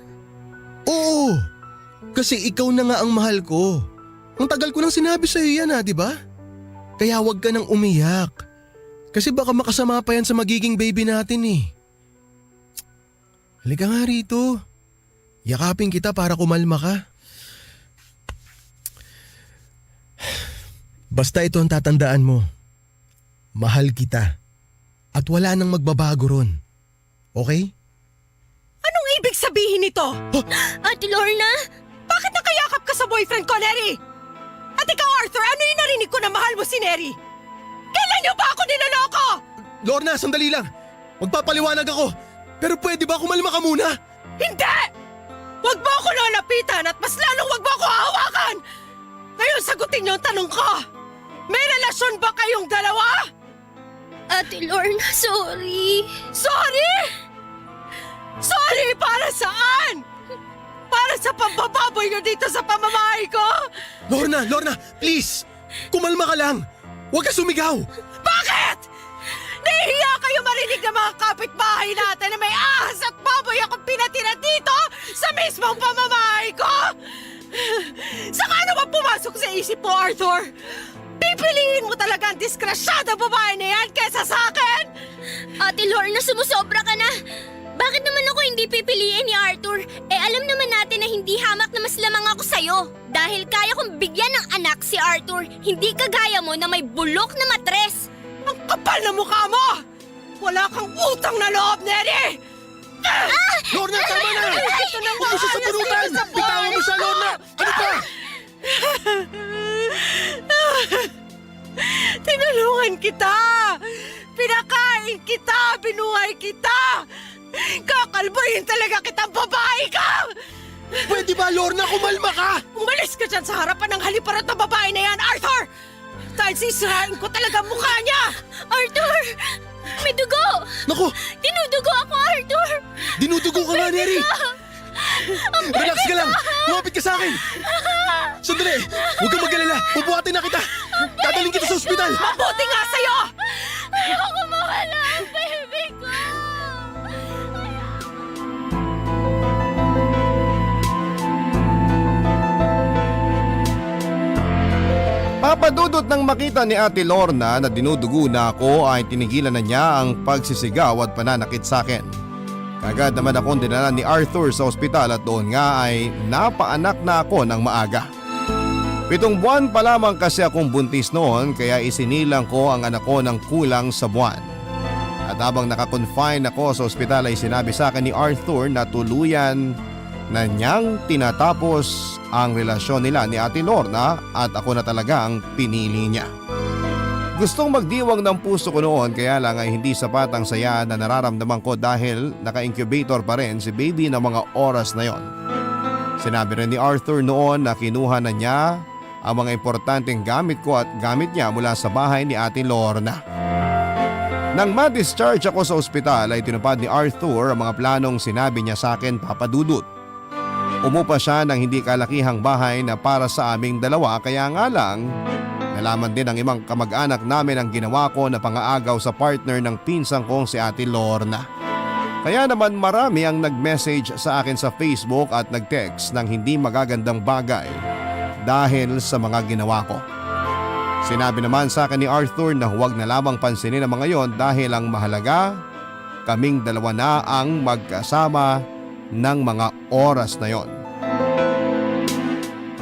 Oo. Kasi ikaw na nga ang mahal ko. Ang tagal ko nang sinabi sa'yo yan di ba? Kaya huwag ka nang umiyak. Kasi baka makasama pa yan sa magiging baby natin eh. Halika nga rito. Yakapin kita para kumalma ka. Basta ito ang tatandaan mo. Mahal kita. At wala nang magbabago ron. Okay? Anong ibig sabihin nito? Ate Lorna? Bakit nakayakap ka sa boyfriend ko, Neri? At ikaw, Arthur, ano yung narinig ko na mahal mo si Neri? Kailan niyo ba ako niloloko? Lorna, sandali lang. Magpapaliwanag ako. Pero pwede ba kumalma ka muna? Hindi! Huwag mo ako lalapitan at mas lalong huwag mo ako hahawakan! Ngayon sagutin niyo ang tanong ko! May relasyon ba kayong dalawa? Ate Lorna, sorry. Sorry! Sorry para saan? Para sa pambababoy niyo dito sa pamamahay ko? Lorna, please! Kumalma ka lang! Huwag ka sumigaw! Bakit? Nahihiya kayo marinig ng mga kapitbahay natin na may ahas at baboy akong pinatira dito sa mismong pamamahay ko? Saka ano ba pumasok sa isip mo, Arthur? Pipiliin mo talaga ang diskrasyada babae na yan kesa sa akin? Ate Lorna, sumusobra ka na. Bakit naman ako hindi pipiliin ni Arthur? Alam naman natin na hindi hamak na mas lamang ako sa'yo. Dahil kaya kong bigyan ng anak si Arthur, hindi kagaya mo na may bulok na matres. Ang kapal na mukha mo! Wala kang utang na loob, Neri! Lorna, tama na! Ito na Huwag mo siya sabunutan! Bitawan mo siya, Lorna! Ano pa? Tinulungan kita! Pinakain kita! Binuhay kita! Kakalboyin talaga kitang babae ka! Pwede ba, Lorna, kumalma ka? Umalis ka dyan sa harapan ng haliparot na babae na yan, Arthur! Dahil sisirain ko talaga ang mukha niya! Arthur! May dugo! Naku, Dinudugo ako, Arthur! dinudugo ka nga, Neri! Relax ka lang! Lumapit ka sa akin! Sandali! Huwag kang mag-alala! Bubuhatin na kita! Dadaling kita sa ospital! Mabuti nga sa'yo! Ayoko mawala ang baby ko! Papadudot nang makita ni Ate Lorna na dinudugo na ako ay tinigilan na niya ang pagsisigaw at pananakit sa akin. Kagad naman akong dinala ni Arthur sa ospital at doon nga ay napaanak na ako ng maaga. 7 buwan pa lamang kasi akong buntis noon kaya isinilang ko ang anak ko ng kulang sa buwan. At habang nakakonfine ako sa ospital ay sinabi sa akin ni Arthur na tuluyan na niyang tinatapos ang relasyon nila ni Ate Lorna at ako na talaga ang pinili niya. Gustong magdiwang ng puso ko noon kaya lang ay hindi sapat ang saya na nararamdaman ko dahil naka-incubator pa rin si baby ng mga oras na yon. Sinabi rin ni Arthur noon na kinuha na niya ang mga importanteng gamit ko at gamit niya mula sa bahay ni Ate Lorna. Nang ma-discharge ako sa ospital ay tinupad ni Arthur ang mga planong sinabi niya sa akin, Papa Dudut. Umupa siya ng hindi kalakihang bahay na para sa aming dalawa kaya nga lang nalaman din ng ibang kamag-anak namin ang ginawa ko na pangaagaw sa partner ng pinsang kong si Ate Lorna. Kaya naman marami ang nag-message sa akin sa Facebook at nag-text ng hindi magagandang bagay dahil sa mga ginawa ko. Sinabi naman sa akin ni Arthur na huwag na lamang pansinin ang mga yon dahil ang mahalaga, kaming dalawa na ang magkasama ng mga oras na yon.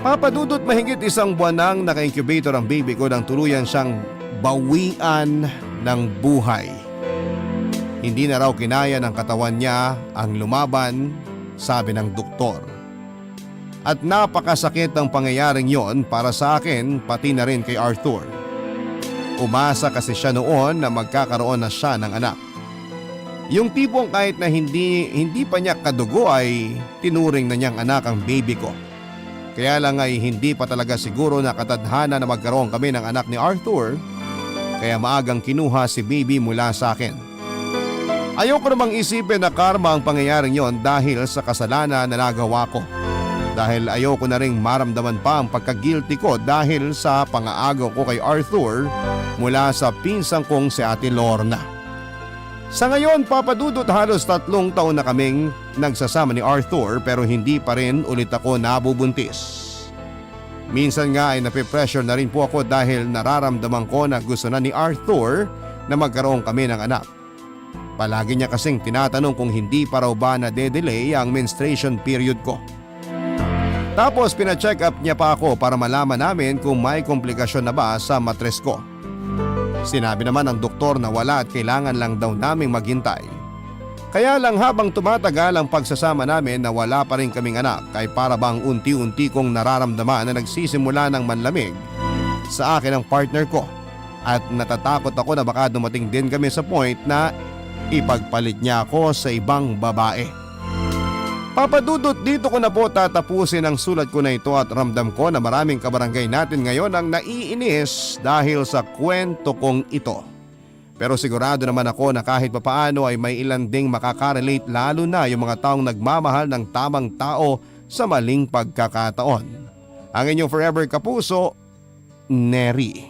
Papadudot mahigit 1 buwan nang naka-incubator ang baby ko nang tuluyan siyang bawian ng buhay. Hindi na raw kinaya ng katawan niya ang lumaban, sabi ng doktor. At napakasakit ang pangyayaring yon para sa akin pati na rin kay Arthur. Umasa kasi siya noon na magkakaroon na siya ng anak. Yung tipong kahit na hindi pa niya kadugo ay tinuring na niyang anak ang baby ko. Kaya lang ay hindi pa talaga siguro na katadhana na magkaroon kami ng anak ni Arthur kaya maagang kinuha si baby mula sa akin. Ayoko namang isipin na karma ang pangyayaring yon dahil sa kasalanan na nagawa ko. Dahil ayoko na ring maramdaman pa ang pagka-guilty ko dahil sa pangaagaw ko kay Arthur mula sa pinsang kong si Ate Lorna. Sa ngayon, Papadudot, halos 3 taon na kaming nagsasama ni Arthur pero hindi pa rin ulit ako nabubuntis. Minsan nga ay napipressure na rin po ako dahil nararamdaman ko na gusto na ni Arthur na magkaroon kami ng anak. Palagi niya kasing tinatanong kung hindi pa raw ba na-delay ang menstruation period ko. Tapos pina-check up niya pa ako para malaman namin kung may komplikasyon na ba sa matres ko. Sinabi naman ng doktor na wala at kailangan lang daw naming maghintay. Kaya lang habang tumatagal ang pagsasama namin na wala pa rin kaming anak ay para bang unti-unti kong nararamdaman na nagsisimula ng manlamig sa akin ang partner ko at natatakot ako na baka dumating din kami sa point na ipagpalit niya ako sa ibang babae. Papadudot, dito ko na po tatapusin ang sulat ko na ito at ramdam ko na maraming kabarangay natin ngayon ang naiinis dahil sa kwento kong ito. Pero sigurado naman ako na kahit papaano ay may ilan ding makakarelate, lalo na yung mga taong nagmamahal ng tamang tao sa maling pagkakataon. Ang inyong forever kapuso, Neri.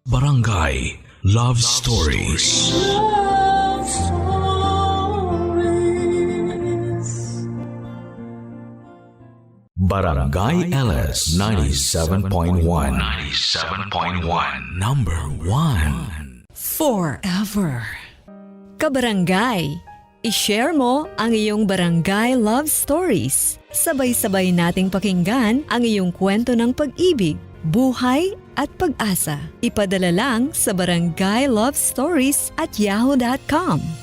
Barangay Love Stories. Love Stories. Barangay LS 97.1. 97.1. Number 1. Forever. Kabarangay, i-share mo ang iyong barangay love stories. Sabay-sabay nating pakinggan ang iyong kwento ng pag-ibig, buhay at pag-asa. Ipadala lang sa barangaylovestories@yahoo.com.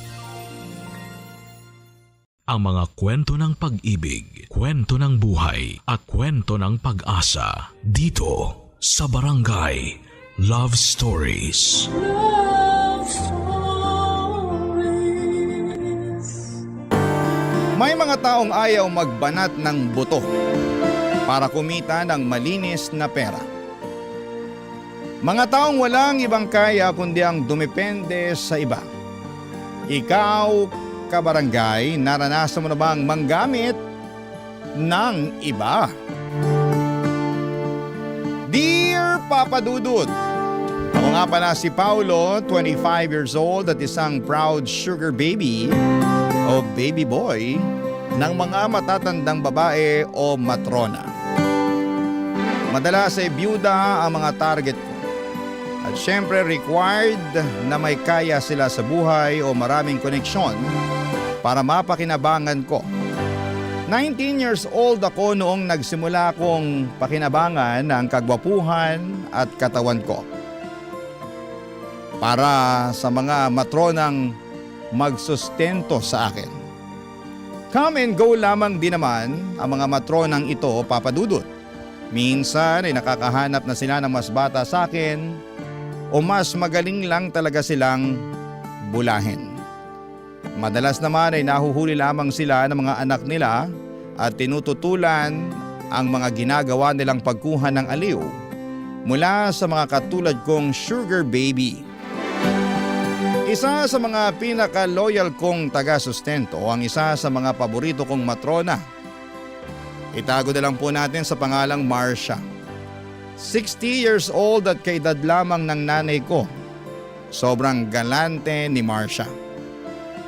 Ang mga kwento ng pag-ibig, kwento ng buhay at kwento ng pag-asa dito sa Barangay Love Stories. Love Stories. May mga taong ayaw magbanat ng buto para kumita ng malinis na pera. Mga taong walang ibang kaya kundi ang dumepende sa iba. Ikaw, kabarangay, naranasan mo na bang manggamit ng iba? Dear Papa Dudut, ako nga pala si Paulo, 25 years old at isang proud sugar baby o baby boy ng mga matatandang babae o matrona. Madalas ay byuda ang mga target ko. At syempre required na may kaya sila sa buhay o maraming koneksyon para mapakinabangan ko. 19 years old ako noong nagsimula kong pakinabangan ang kagwapuhan at katawan ko. Para sa mga matronang magsustento sa akin. Come and go lamang din naman ang mga matronang ito, Papa Dudut. Minsan ay nakakahanap na sila ng mas bata sa akin o mas magaling lang talaga silang bulahin. Madalas naman ay nahuhuli lamang sila ng mga anak nila at tinututulan ang mga ginagawa nilang pagkuha ng aliw mula sa mga katulad kong sugar baby. Isa sa mga pinaka-loyal kong taga-sustento ang isa sa mga paborito kong matrona. Itago na lang po natin sa pangalang Marcia. 60 years old at kaedad lamang ng nanay ko. Sobrang galante ni Marcia.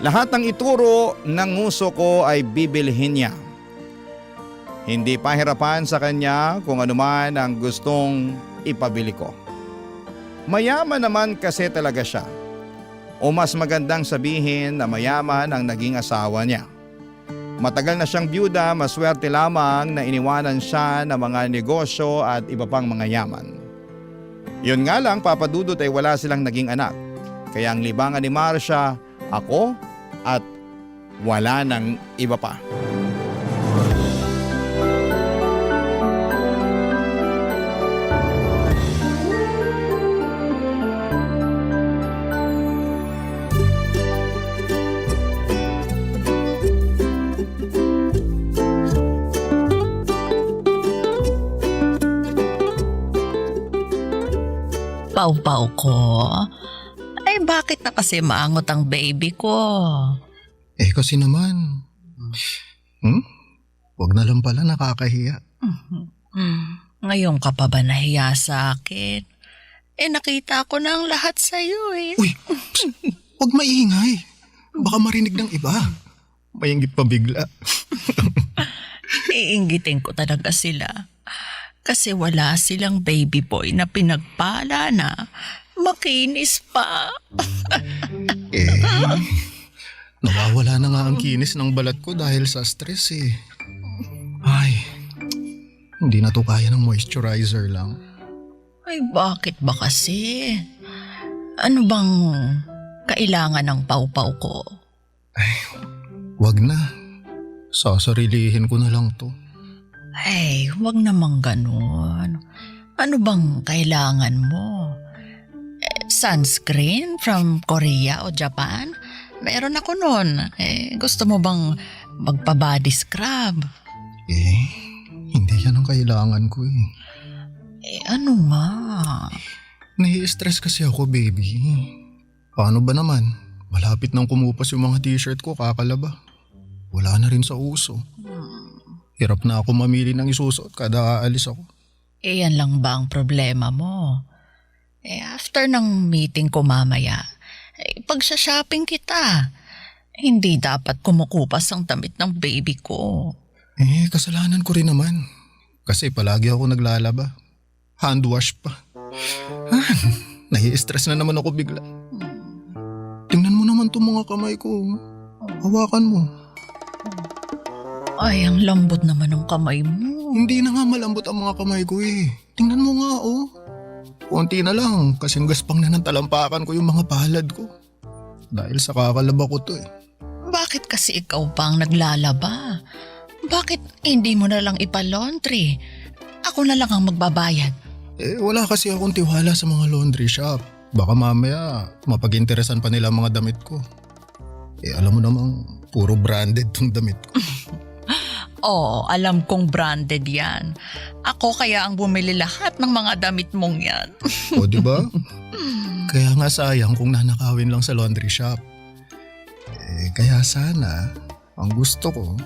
Lahat ng ituro ng uso ko ay bibilhin niya. Hindi pahirapan sa kanya kung anuman ang gustong ipabili ko. Mayaman naman kasi talaga siya. O mas magandang sabihin na mayaman ang naging asawa niya. Matagal na siyang byuda, maswerte lamang na iniwanan siya ng mga negosyo at iba pang mga yaman. Yun nga lang, Papa Dudut, ay wala silang naging anak. Kaya ang libangan ni Marcia, ako at wala nang iba pa. Pau-pau ko. Ay bakit na kasi maangot ang baby ko? Kasi naman. Huwag na lang pala, nakakahiya. Ngayon ka pa ba nahiya sa akin? Nakita ko na ang lahat sa'yo eh. Uy, huwag maingay. Baka marinig ng iba. Mayinggit pa bigla. Iinggitin ko talaga sila. Kasi wala silang baby boy na pinagpala na makinis pa. Nawawala na nga ang kinis ng balat ko dahil sa stress eh. Ay, hindi na to kaya ng moisturizer lang. Ay, bakit ba kasi? Ano bang kailangan ng pawpaw ko? Wag na. Sasarilihin ko na lang to. Ay, wag namang ganun. Ano bang kailangan mo? Sunscreen from Korea o Japan? Meron ako nun. Gusto mo bang magpa-body scrub? Hindi yan ang kailangan ko eh. Ano nga? Nai-stress kasi ako, baby. Paano ba naman? Malapit nang kumupas yung mga t-shirt ko, kakalaba. Wala na rin sa uso. Hirap na ako mamili ng isusuot kada aalis ako. Yan lang ba ang problema mo? After ng meeting ko mamaya, pagsha-shopping kita. Hindi dapat kumukupas ang damit ng baby ko. Kasalanan ko rin naman. Kasi palagi ako naglalaba. Hand wash pa. Nai-stress na naman ako bigla. Tingnan mo naman itong mga kamay ko. Hawakan mo. Ay, ang lambot naman ng kamay mo. Hindi na nga malambot ang mga kamay ko eh. Tingnan mo nga oh. Konti na lang kasing gaspang na ng talampakan ko yung mga palad ko. Dahil sa kakalaba ko to eh. Bakit kasi ikaw pa ang naglalaba? Bakit hindi mo na lang ipalaundry? Ako na lang ang magbabayad. Wala kasi akong tiwala sa mga laundry shop. Baka mamaya mapag-interesan pa nila ang mga damit ko. Alam mo namang puro branded tong damit ko. Oo, alam kong branded yan. Ako kaya ang bumili lahat ng mga damit mong yan. O diba? Kaya nga sayang kung nanakawin lang sa laundry shop. Kaya sana, ang gusto ko,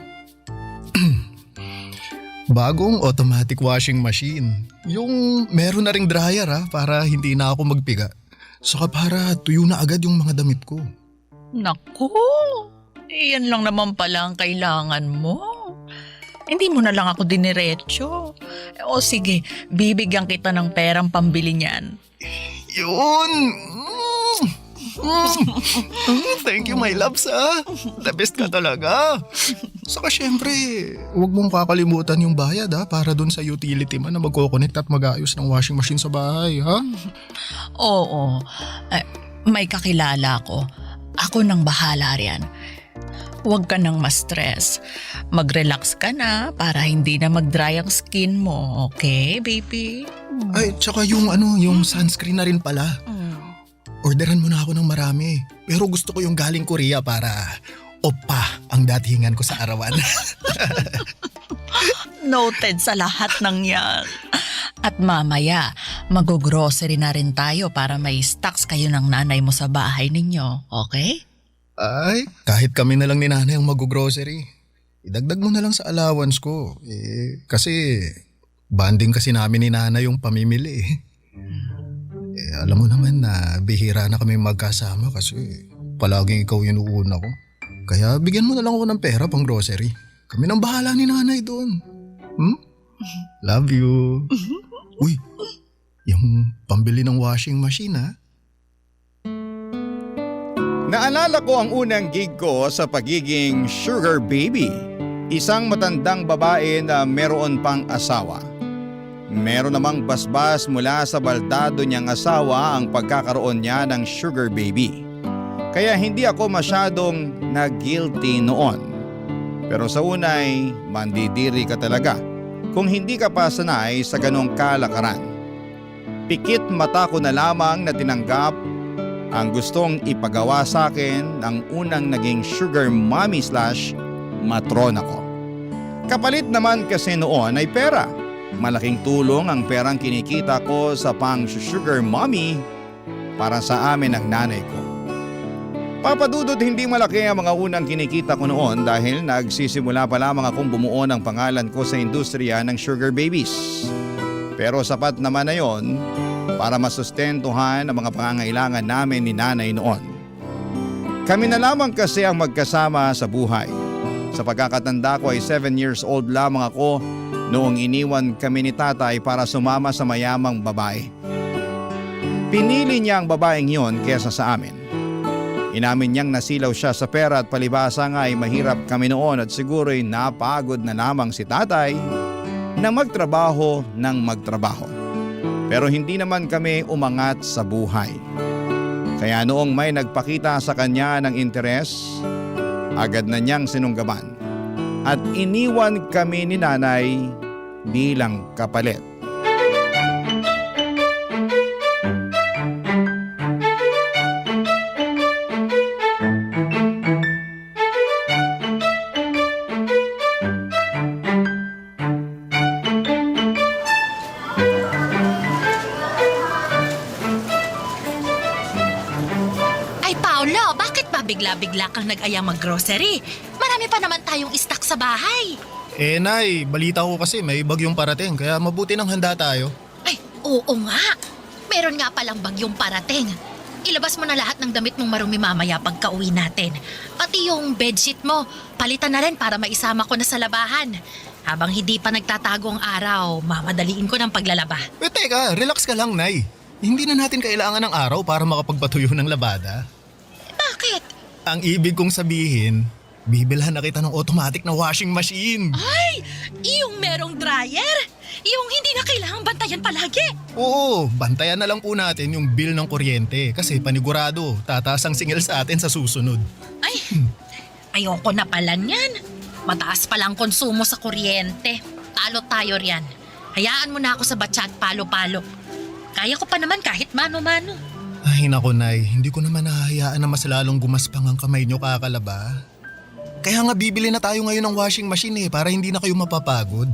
bagong automatic washing machine. Yung meron na ring dryer para hindi na ako magpiga. Saka para tuyo na agad yung mga damit ko. Naku, yan lang naman pala ang kailangan mo. Hindi mo na lang ako diniretso. O sige, bibigyan kita ng perang pambili niyan. Yun! Thank you my loves The best ka talaga. Saka syempre, huwag mong kakalimutan yung bayad para dun sa utility man na magkoconnect at mag-aayos ng washing machine sa bahay ha? Oo, may kakilala ko. Ako nang bahala riyan. Huwag ka nang ma-stress. Mag-relax ka na para hindi na mag-dry ang skin mo. Okay, baby? Ay, tsaka yung sunscreen na rin pala. Orderan mo na ako ng marami. Pero gusto ko yung galing Korea para oppa ang datingan ko sa arawan. Noted sa lahat ng yan. At mamaya, mag-grocery na rin tayo para may stocks kayo ng nanay mo sa bahay ninyo. Okay? Ay, kahit kami na lang ni nanay ang mag-grocery. Idagdag mo na lang sa allowance ko. Kasi banding kasi namin ni nanay yung pamimili. Alam mo naman na bihira na kami magkasama kasi palaging ikaw yung uuna ko. Kaya bigyan mo na lang ako ng pera pang grocery. Kami nang bahala ni nanay doon. Love you. Uy, yung pambili ng washing machine Naalala ko ang unang gig ko sa pagiging sugar baby. Isang matandang babae na meron pang asawa. Meron namang basbas mula sa baldado niyang asawa ang pagkakaroon niya ng sugar baby. Kaya hindi ako masyadong na-guilty noon. Pero sa unay, mandidiri ka talaga kung hindi ka pa sanay sa ganong kalakaran. Pikit mata ko na lamang na tinanggap ang gustong ipagawa sa akin ng unang naging sugar mommy / matrona ko. Kapalit naman kasi noon ay pera. Malaking tulong ang perang kinikita ko sa pang sugar mommy para sa amin ng nanay ko. Papadudot hindi malaki ang mga unang kinikita ko noon dahil nagsisimula pa lamang akong bumuo ng pangalan ko sa industriya ng sugar babies. Pero sapat naman na yon para masustentuhan ang mga pangangailangan namin ni nanay noon. Kami na lamang kasi ang magkasama sa buhay. Sa pagkakatanda ko ay 7 years old lamang ako noong iniwan kami ni tatay para sumama sa mayamang babae. Pinili niya ang babaeng yon kesa sa amin. Inamin niyang nasilaw siya sa pera at palibasa nga ay mahirap kami noon at siguro'y napagod na lamang si tatay na magtrabaho ng magtrabaho. Pero hindi naman kami umangat sa buhay. Kaya noong may nagpakita sa kanya ng interes, agad na niyang sinunggaban at iniwan kami ni nanay bilang kapalit. Ay, Paolo, bakit ba bigla-bigla kang nag-ayang mag-grocery? Marami pa naman tayong stock sa bahay. Eh Nay, balita ko kasi may bagyong parating kaya mabuti nang handa tayo. Ay, oo nga. Meron nga palang bagyong parating. Ilabas mo na lahat ng damit mong marumi mamaya pagka-uwi natin. Pati yung bedsheet mo, palitan na rin para maisama ko na sa labahan. Habang hindi pa nagtatago ang araw, mamadaliin ko ng paglalaba. Eh teka, relax ka lang Nay. Hindi na natin kailangan ng araw para makapagpatuyo ng labada. Bakit? Ang ibig kong sabihin, bibilhan na kita ng automatic na washing machine. Ay, yung merong dryer? Yung hindi na kailangang bantayan palagi? Oo, bantayan na lang po natin yung bill ng kuryente kasi panigurado, tataas ang singil sa atin sa susunod. Ay, ayoko na pala niyan. Mataas palang konsumo sa kuryente. Talo tayo riyan. Hayaan mo na ako sa batsa at palo-palo. Kaya ko pa naman kahit mano-mano. Ay nako Nay, hindi ko naman nahahayaan na mas lalong gumaspang ang kamay nyo kakalaba. Kaya nga bibili na tayo ngayon ng washing machine para hindi na kayo mapapagod.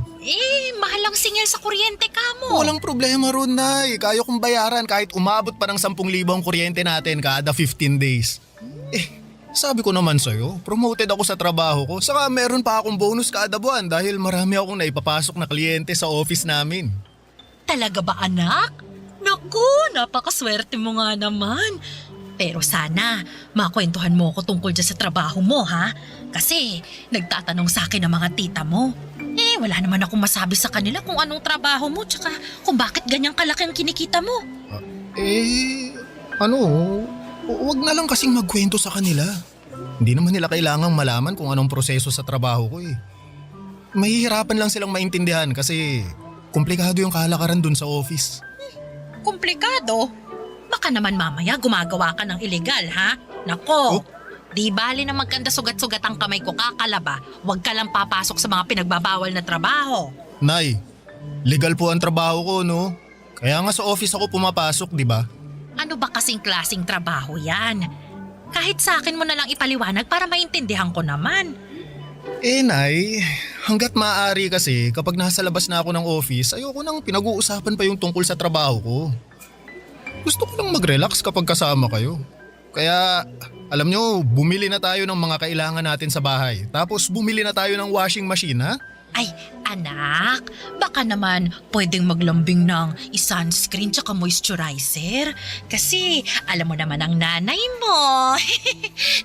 Mahal ang singil sa kuryente ka mo. Walang problema ron Nay, kaya kong bayaran kahit umabot pa ng 10,000 ang kuryente natin kada 15 days. Sabi ko naman sa'yo, promoted ako sa trabaho ko, saka meron pa akong bonus kada buwan dahil marami akong naipapasok na kliyente sa office namin. Talaga ba anak? Naku, napakaswerte mo nga naman. Pero sana, makwentuhan mo ako tungkol dyan sa trabaho mo ha? Kasi nagtatanong sa akin ang mga tita mo. Wala naman akong masabi sa kanila kung anong trabaho mo tsaka kung bakit ganyang kalaki ang kinikita mo. Huwag na lang kasing magkwento sa kanila. Hindi naman nila kailangang malaman kung anong proseso sa trabaho ko Mahihirapan lang silang maintindihan kasi komplikado yung kalakaran dun sa office. Komplikado? Baka naman mamaya gumagawa ka ng illegal, ha? Nako, di bali na magkanda sugat-sugat ang kamay ko kakalaba. Huwag ka lang papasok sa mga pinagbabawal na trabaho. Nay, legal po ang trabaho ko, no? Kaya nga sa office ako pumapasok, di ba? Ano ba kasing klaseng trabaho yan? Kahit sa akin mo na lang ipaliwanag para maintindihan ko naman. Nay, hanggat maaari kasi kapag nasa labas na ako ng office, ayoko nang pinag-uusapan pa yung tungkol sa trabaho ko. Gusto ko lang mag-relax kapag kasama kayo. Kaya, alam nyo, bumili na tayo ng mga kailangan natin sa bahay. Tapos bumili na tayo ng washing machine, ha? Ay, anak, baka naman pwedeng maglambing ng sunscreen tsaka moisturizer. Kasi alam mo naman ang nanay mo.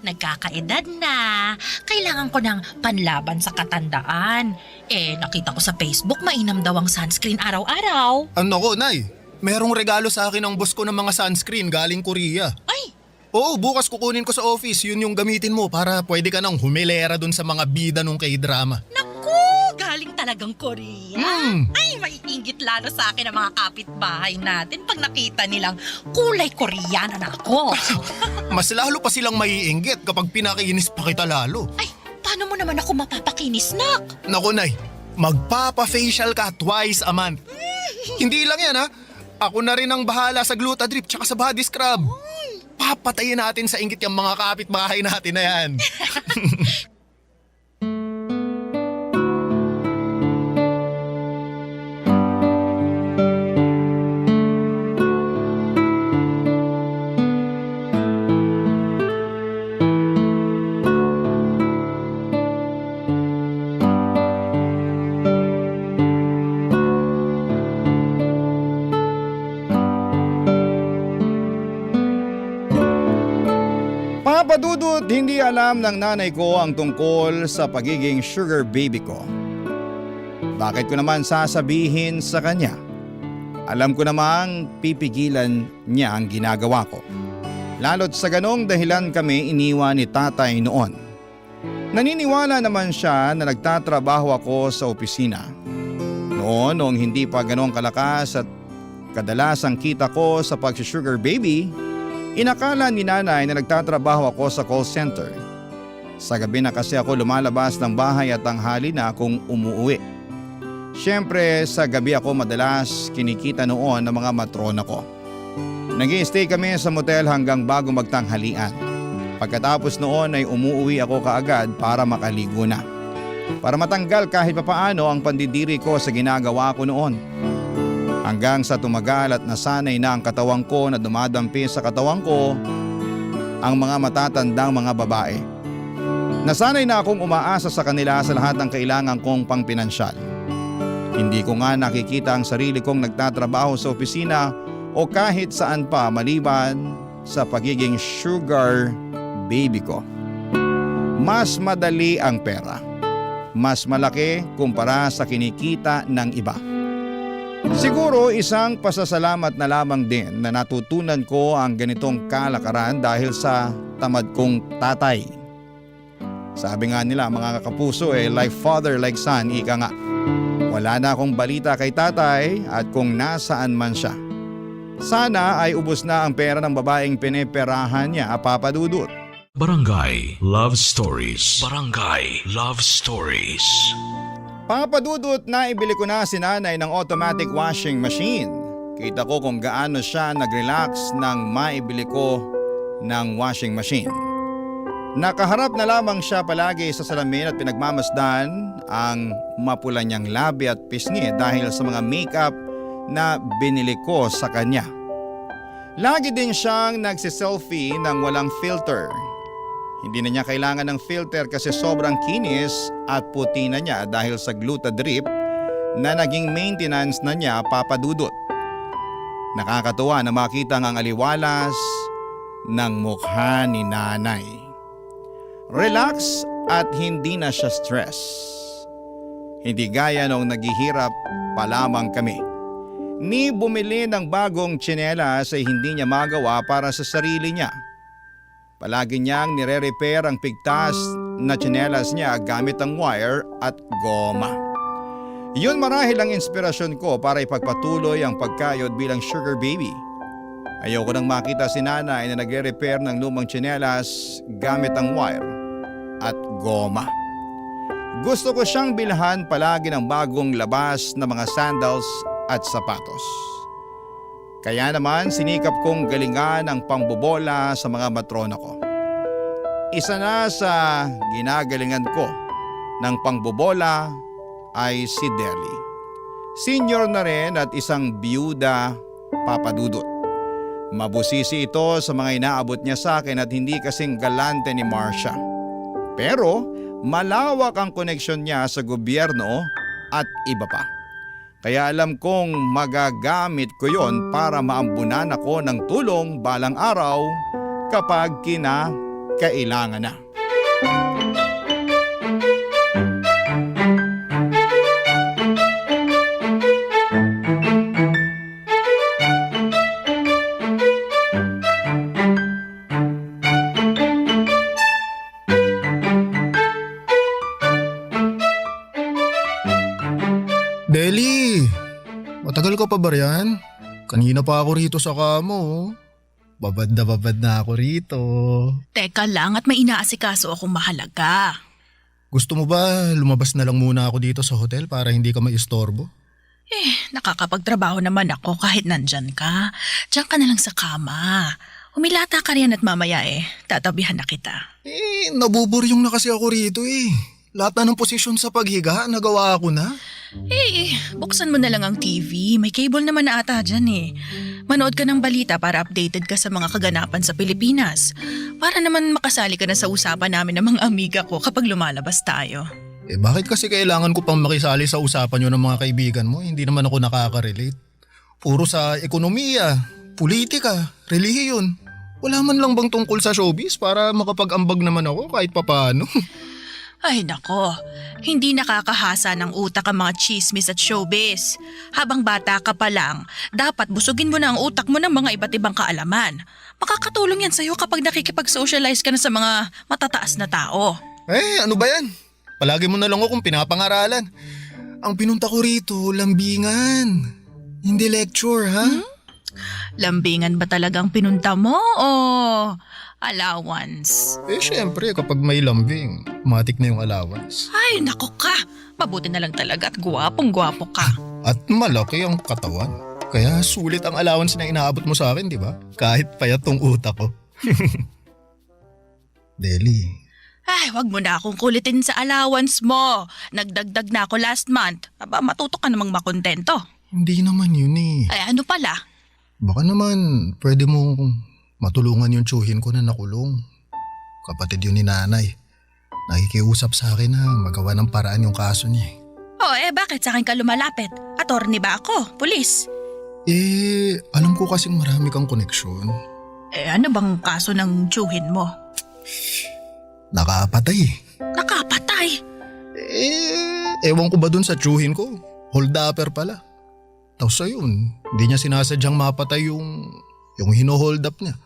Nagkakaedad na. Kailangan ko ng panlaban sa katandaan. Nakita ko sa Facebook mainam daw ang sunscreen araw-araw. Ano ko, Nay? Merong regalo sa akin ng boss ko ng mga sunscreen galing Korea. Ay! Oo, bukas kukunin ko sa office. Yun yung gamitin mo para pwede ka nang humilera dun sa mga bida nung K-drama. Naku! Galing talagang Korea. Ay, maiinggit lalo sa akin ang mga kapitbahay natin pag nakita nilang kulay Koreana na ako. Mas lalo pa silang maiinggit kapag pinakinis pa kita lalo. Ay, paano mo naman ako mapapakinis, nak? Naku, Nay, magpapa-facial ka twice a month. Hindi lang yan, ha? Ako na rin ang bahala sa Glutadrip tsaka sa body scrub. Papatayin natin sa inggit yung mga kapitbahay natin na yan. Papadudot, hindi alam ng nanay ko ang tungkol sa pagiging sugar baby ko. Bakit ko naman sasabihin sa kanya? Alam ko namang pipigilan niya ang ginagawa ko. Lalo't sa ganong dahilan kami iniwan ni tatay noon. Naniniwala naman siya na nagtatrabaho ako sa opisina. Noong hindi pa ganong kalakas at kadalasang kita ko sa pag-sugar baby, inakala ni nanay na nagtatrabaho ako sa call center. Sa gabi na kasi ako lumalabas ng bahay at tanghali na akong umuwi. Siyempre sa gabi ako madalas kinikita noon ng mga matrona ko. Nag-i-stay kami sa motel hanggang bago magtanghalian. Pagkatapos noon ay umuwi ako kaagad para makaligo na. Para matanggal kahit papaano ang pandidiri ko sa ginagawa ko noon. Hanggang sa tumagal at nasanay na ang katawan ko na dumadampi sa katawan ko ang mga matatandang mga babae. Nasanay na akong umaasa sa kanila sa lahat ng kailangan kong pangpinansyal. Hindi ko nga nakikita ang sarili kong nagtatrabaho sa opisina o kahit saan pa maliban sa pagiging sugar baby ko. Mas madali ang pera. Mas malaki kumpara sa kinikita ng iba. Siguro isang pasasalamat na lamang din na natutunan ko ang ganitong kalakaran dahil sa tamad kong tatay. Sabi nga nila mga kapuso like father like son, ika nga. Wala na akong balita kay tatay at kung nasaan man siya. Sana ay ubos na ang pera ng babaeng pineperahan niya, Papa Dudut. Barangay Love Stories. Barangay Love Stories. Papa Dudut, naibili ko na si nanay ng automatic washing machine. Kita ko kung gaano siya nag-relax nang maibili ko ng washing machine. Nakaharap na lamang siya palagi sa salamin at pinagmamasdan ang mapula niyang labi at pisngi dahil sa mga makeup na binili ko sa kanya. Lagi din siyang nagsiselfie ng walang filter. Hindi na niya kailangan ng filter kasi sobrang kinis at puti na niya dahil sa Glutadrip na naging maintenance na niya, Papa Dudut. Nakakatuwa na makita ang aliwalas ng mukha ni nanay. Relax at hindi na siya stress. Hindi gaya nung naghihirap pa lamang kami. Ni bumili ng bagong tsinelas ay hindi niya magawa para sa sarili niya. Palagi niyang nire-repair ang pigtas na tsinelas niya gamit ang wire at goma. Yun marahil ang inspirasyon ko para ipagpatuloy ang pagkayod bilang sugar baby. Ayoko nang makita si nanay na nagre-repair ng lumang tsinelas gamit ang wire at goma. Gusto ko siyang bilhan palagi ng bagong labas na mga sandals at sapatos. Kaya naman sinikap kong galingan ang pambobola sa mga matrona ko. Isa na sa ginagalingan ko ng pangbobola ay si Deli. Senior na rin at isang biyuda, Papa Dudut. Mabusisi ito sa mga inaabot niya sa akin at hindi kasing galante ni Marcia. Pero malawak ang koneksyon niya sa gobyerno at iba pa. Kaya alam kong magagamit ko yon para maambunan ako ng tulong balang araw kapag kinakailangan na. Deli, matagal ka pa ba riyan? Kanina pa ako rito sa kamo. Babad na ako rito. Teka lang at may inaasikaso akong mahalaga. Gusto mo ba lumabas na lang muna ako dito sa hotel para hindi ka maistorbo? Nakakapagtrabaho naman ako kahit nandyan ka. Diyan ka na lang sa kama. Humilata ka riyan at mamaya tatabihan na kita. Nabuburyong na kasi ako rito Lahat na ng posisyon sa paghiga, nagawa ako na. Buksan mo na lang ang TV. May cable naman na ata dyan Manood ka ng balita para updated ka sa mga kaganapan sa Pilipinas. Para naman makasali ka na sa usapan namin ng mga amiga ko kapag lumalabas tayo. Bakit kasi kailangan ko pang makisali sa usapan nyo ng mga kaibigan mo? Hindi naman ako nakaka-relate. Puro sa ekonomiya, politika, relihiyon. Wala man lang bang tungkol sa showbiz para makapag-ambag naman ako kahit papaano? Ay nako, hindi nakakahasa ng utak ang mga chismis at showbiz. Habang bata ka pa lang, dapat busugin mo na ang utak mo ng mga iba't ibang kaalaman Makakatulong yan sa'yo kapag nakikipag-socialize ka na sa mga matataas na tao. Ano ba yan? Palagi mo na lang akong pinapangaralan. Ang pinunta ko rito, lambingan. Hindi lecture, ha? Lambingan ba talagang pinunta mo o allowance? Syempre, kapag may lambing, matik na yung allowance. Ay, nako ka. Mabuti na lang talaga at gwapong-gwapo ka. At malaki ang katawan. Kaya sulit ang allowance na inaabot mo sa akin, di ba? Kahit payat tong utak ko. Deli, Ay, wag mo na akong kulitin sa allowance mo. Nagdagdag na ako last month. Aba, matuto ka namang makontento. hindi naman yun eh. Ay, ano pala? Baka naman pwede mo matulungan yung tsuhin ko na nakulong. Kapatid yun ni nanay. Nakikiusap sa akin na magawa ng paraan yung kaso niya. Oh, bakit sa akin ka lumalapit? Attorney ba ako? Pulis? Alam ko kasing marami kang koneksyon. Ano bang kaso ng tsuhin mo? Nakapatay. Nakapatay? Ewan ko ba dun sa tsuhin ko? Hold-upper pala. Tapos ayun, hindi niya sinasadyang mapatay yung hino-hold up niya.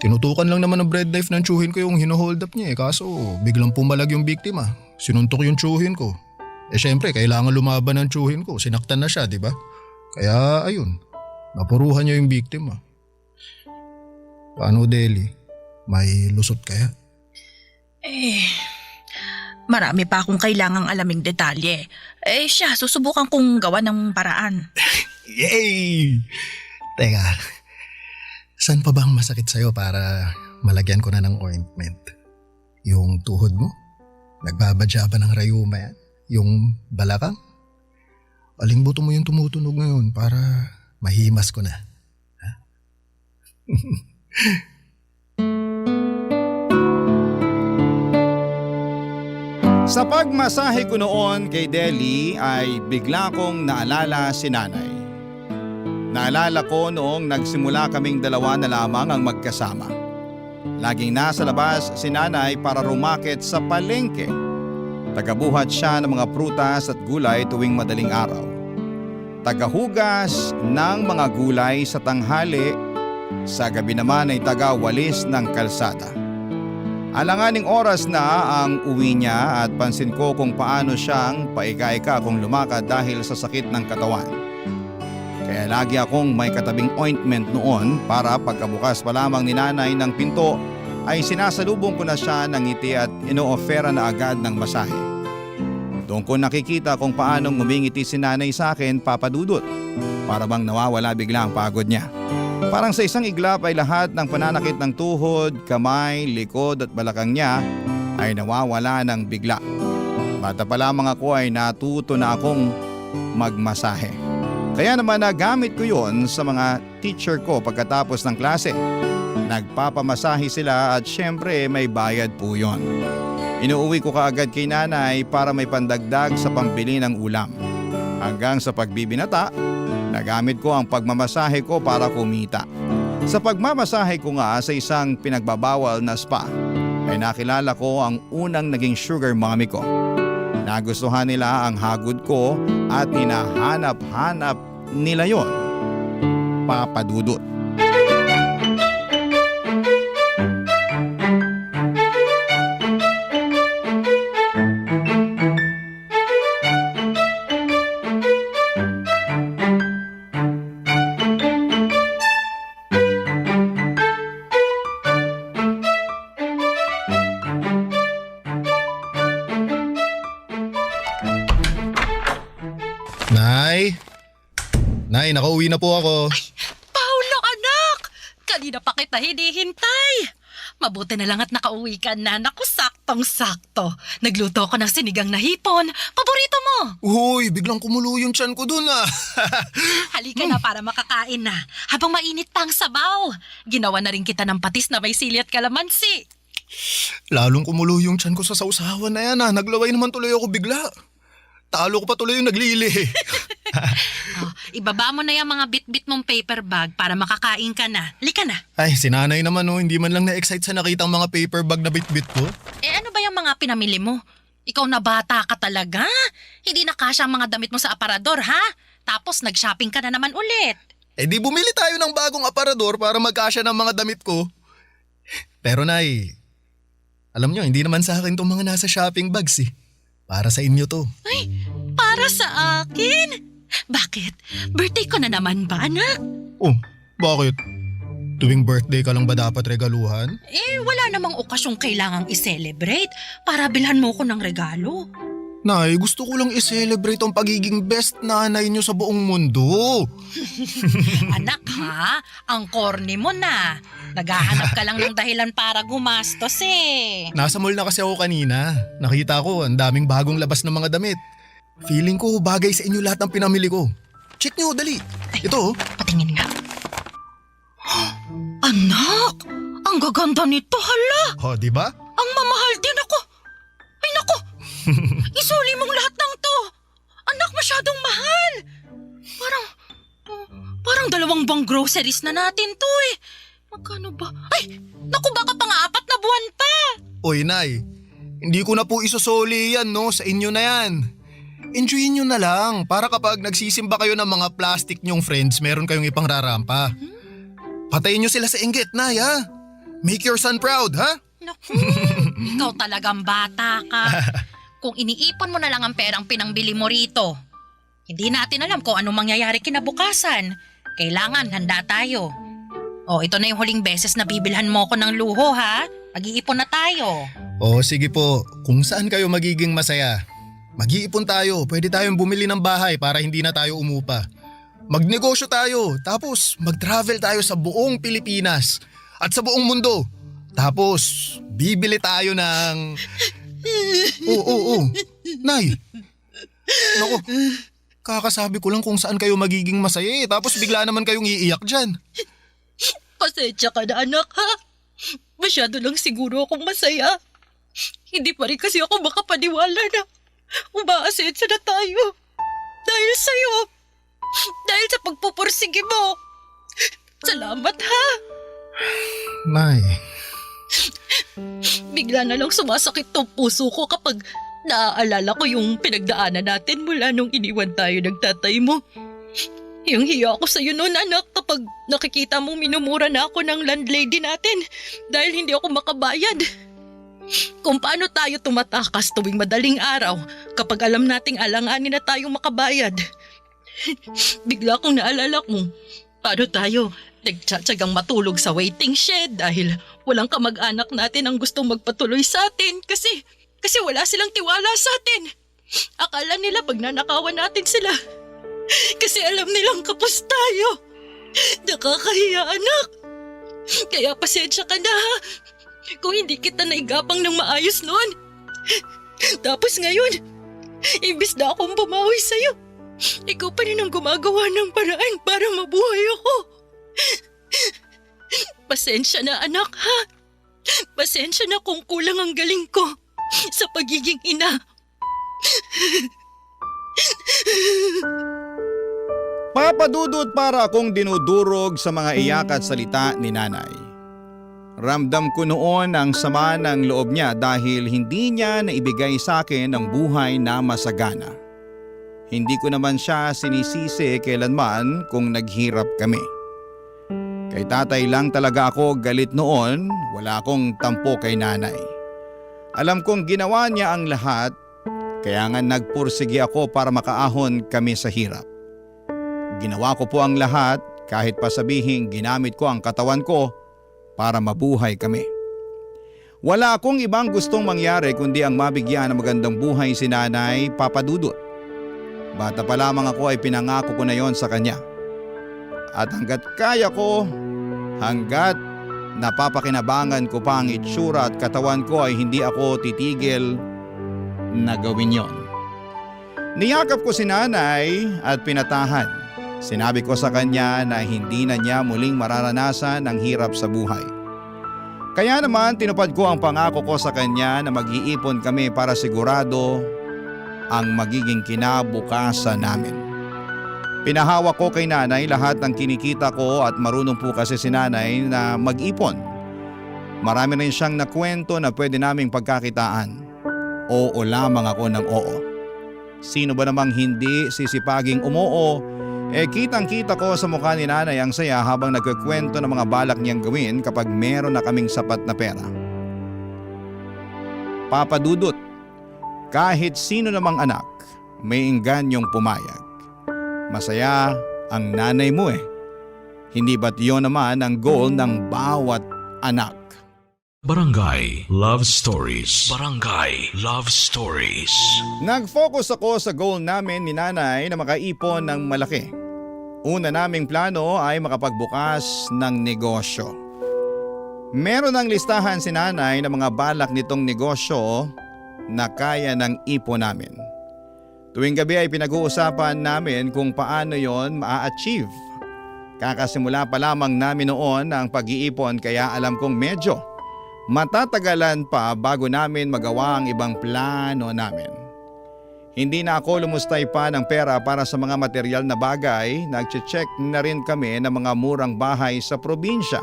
Tinutukan lang naman ng bread knife ng tsuhin ko yung hino-hold up niya kaso biglang pumalag yung biktima. Sinuntok yung tsuhin ko. Syempre, kailangan lumaban ng tsuhin ko. Sinaktan na siya, di ba? Kaya ayun, napuruhan niya yung biktima. Paano, Deli? May lusot kaya? Marami pa akong kailangang alaming detalye. Siya, susubukan kong gawa ng paraan. Yay! Teka, saan pa ba ang masakit sa'yo para malagyan ko na ng ointment? Yung tuhod mo? Nagbabadya ba ng rayuma yan? Yung balakang? Aling buto mo yung tumutunog ngayon para mahimas ko na. Ha? Sa pagmasahe ko noon kay Deli ay bigla kong naalala si nanay. Naalala ko noong nagsimula kaming dalawa na lamang ang magkasama. Laging nasa labas si nanay para rumakit sa palengke. Tagabuhat siya ng mga prutas at gulay tuwing madaling araw. Tagahugas ng mga gulay sa tanghali, sa gabi naman ay tagawalis ng kalsada. Alanganing oras na ang uwi niya at pansin ko kung paano siyang paika-ika kung lumakad dahil sa sakit ng katawan. Kaya lagi akong may katabing ointment noon para pagkabukas pa lamang ni nanay ng pinto ay sinasalubong ko na siya ng ngiti at ino-offera na agad ng masahe. Doon ko nakikita kung paano ngumingiti si nanay sa akin, Papa Dudut. Para bang nawawala bigla ang pagod niya. Parang sa isang iglap ay lahat ng pananakit ng tuhod, kamay, likod at balakang niya ay nawawala ng bigla. Bata pa lamang ako ay natuto na akong magmasahe. Kaya naman nagamit ko yon sa mga teacher ko pagkatapos ng klase. Nagpapamasahe sila at syempre may bayad po yon. Inuuwi ko kaagad kay nanay para may pandagdag sa pambili ng ulam. Hanggang sa pagbibinata, nagamit ko ang pagmamasahe ko para kumita. Sa pagmamasahe ko nga sa isang pinagbabawal na spa, ay nakilala ko ang unang naging sugar mommy ko. Nagustuhan nila ang hagod ko at hinahanap-hanap nila yon. Papa Dudut. Nay, nakauwi na po ako. Paulo, anak! Kanina pa kita hinihintay. Mabuti na lang at nakauwi ka na. Naku, saktong-sakto. Nagluto ko ng sinigang na hipon. Paborito mo. Uy, biglang kumulo yung tiyan ko dun ah. Halika na para makakain na. Habang mainit pa ang sabaw. Ginawa na rin kita ng patis na may sili at kalamansi. Lalong kumulo yung tiyan ko sa sausawan na yan ah. Naglaway naman tuloy ako bigla. Talo ko pa tuloy yung naglili. Ibaba mo na yung mga bit-bit mong paper bag para makakain ka na. Halika na. Ay, si nanay naman oh, hindi man lang na-excite sa nakitang mga paper bag na bit-bit ko. Ano ba yung mga pinamili mo? Ikaw na bata ka talaga. Hindi na kasya ang mga damit mo sa aparador, ha? Tapos nag-shopping ka na naman ulit. Eh di bumili tayo ng bagong aparador para magkasya ng mga damit ko. Pero Nay, alam nyo, hindi naman sa akin itong mga nasa shopping bags eh. Para sa inyo to. Para sa akin? Bakit? Birthday ko na naman ba, anak? Oh, bakit? Tuwing birthday ka lang ba dapat regaluhan? Wala namang okasyong kailangang i-celebrate para bilhan mo ko ng regalo. Nay, gusto ko lang i-celebrate ang pagiging best nanay nyo sa buong mundo. Anak ha, ang corny mo na. Naghahanap ka lang ng dahilan para gumastos eh. Nasa mall na kasi ako kanina. Nakita ko ang daming bagong labas ng mga damit. Feeling ko bagay sa inyo lahat ng pinamili ko. Check nyo, dali. Ito oh. Patingin nga. Anak, ang gaganda nito, hala. Oh, di ba? Ang mamahal din ako. Ay nako, isuli mong lahat ng to. Anak, masyadong mahal. Parang 2 buwang groceries na natin to eh. Magkano ba? Ay, naku, baka pa nga 4 na buwan pa. Oy, Nay. Hindi ko na po isusoli yan, no? Sa inyo na yan. Enjoyin nyo na lang para kapag nagsisimba kayo ng mga plastic nyong friends, meron kayong ipangrarampa. Patayin nyo sila sa inggit, Nay, ha? Make your son proud, ha? Naku, ikaw talagang bata ka. Kung iniipon mo na lang ang perang pinangbili mo rito, hindi natin alam kung anong mangyayari kinabukasan. Kailangan handa tayo. Oh, ito na yung huling beses na bibilhan mo ko ng luho, ha? Mag-iipon na tayo. O sige po, kung saan kayo magiging masaya. Mag-iipon tayo, pwede tayong bumili ng bahay para hindi na tayo umupa. Magnegosyo tayo, tapos mag-travel tayo sa buong Pilipinas at sa buong mundo. Tapos bibili tayo ng... Oo. Nay, naku, kakasabi ko lang kung saan kayo magiging masaya eh, tapos bigla naman kayong iiyak dyan. Pasensya ka na, anak, ha? Masyado lang siguro akong masaya. Hindi pa rin kasi ako makapaniwala na umaasensa na tayo. Dahil sa'yo. Dahil sa pagpupursige mo. Salamat, ha? Nay. Bigla na lang sumasakit tong puso ko kapag naaalala ko yung pinagdaanan natin mula nung iniwan tayo ng tatay mo. Yung hiya ako sa'yo noon, anak, kapag nakikita mong minumura na ako ng landlady natin dahil hindi ako makabayad. Kung paano tayo tumatakas tuwing madaling araw kapag alam nating alanganin na tayong makabayad. Bigla kong naalala kung paano tayo nagtsatsagang matulog sa waiting shed dahil walang kamag-anak natin ang gustong magpatuloy sa atin kasi wala silang tiwala sa atin. Akala nila pag nanakawan natin sila. Kasi alam nilang kapos tayo. Nakakahiya, anak. Kaya pasensya ka na, ha? Kung hindi kita naigapang ng maayos noon. Tapos ngayon, imbis na akong bumawi sa'yo, ikaw pa rin ang gumagawa ng paraan para mabuhay ako. Pasensya na, anak, ha? Pasensya na kung kulang ang galing ko sa pagiging ina. Papadudot para akong dinudurog sa mga iyak at salita ni nanay. Ramdam ko noon ang sama ng loob niya dahil hindi niya naibigay sa akin ang buhay na masagana. Hindi ko naman siya sinisisi kailanman kung naghirap kami. Kay tatay lang talaga ako galit noon, wala akong tampo kay nanay. Alam kong ginawa niya ang lahat, kaya nga nagpursige ako para makaahon kami sa hirap. Ginawa ko po ang lahat kahit pa sabihin ginamit ko ang katawan ko para mabuhay kami. Wala akong ibang gustong mangyari kundi ang mabigyan ng magandang buhay si nanay, Papa Dudut. Bata pa lamang ako ay pinangako ko na yon sa kanya. At hanggat kaya ko, hanggat napapakinabangan ko pa ang itsura at katawan ko ay hindi ako titigil na gawin yon. Niyakap ko si nanay at pinatahan. Sinabi ko sa kanya na hindi na niya muling mararanasan ang hirap sa buhay. Kaya naman tinupad ko ang pangako ko sa kanya na mag-iipon kami para sigurado ang magiging kinabukasan namin. Pinahawak ko kay nanay lahat ng kinikita ko at marunong po kasi si nanay na mag-ipon. Marami rin siyang nakwento na pwede naming pagkakitaan. Oo lamang ako ng oo. Sino ba namang hindi sisipaging umoo Kitang-kita ko sa mukha ni nanay ang saya habang nagkukwento ng mga balak niyang gawin kapag meron na kaming sapat na pera. Papa Dudut, kahit sino namang anak, may ingganyong pumayag. Masaya ang nanay mo eh. Hindi ba't yun naman ang goal ng bawat anak? Barangay Love Stories. Barangay Love Stories. Nag-focus ako sa goal namin ni nanay na makaipon ng malaki. Una naming plano ay makapagbukas ng negosyo. Meron ng listahan si nanay ng mga balak nitong negosyo na kaya ng ipon namin. Tuwing gabi ay pinag-uusapan namin kung paano yon maa-achieve. Kakasimula pa lamang namin noon ang pag-iipon kaya alam kong medyo matatagalan pa bago namin magawa ang ibang plano namin. Hindi na ako lumustay pa ng pera para sa mga material na bagay, nagche-check na rin kami ng mga murang bahay sa probinsya.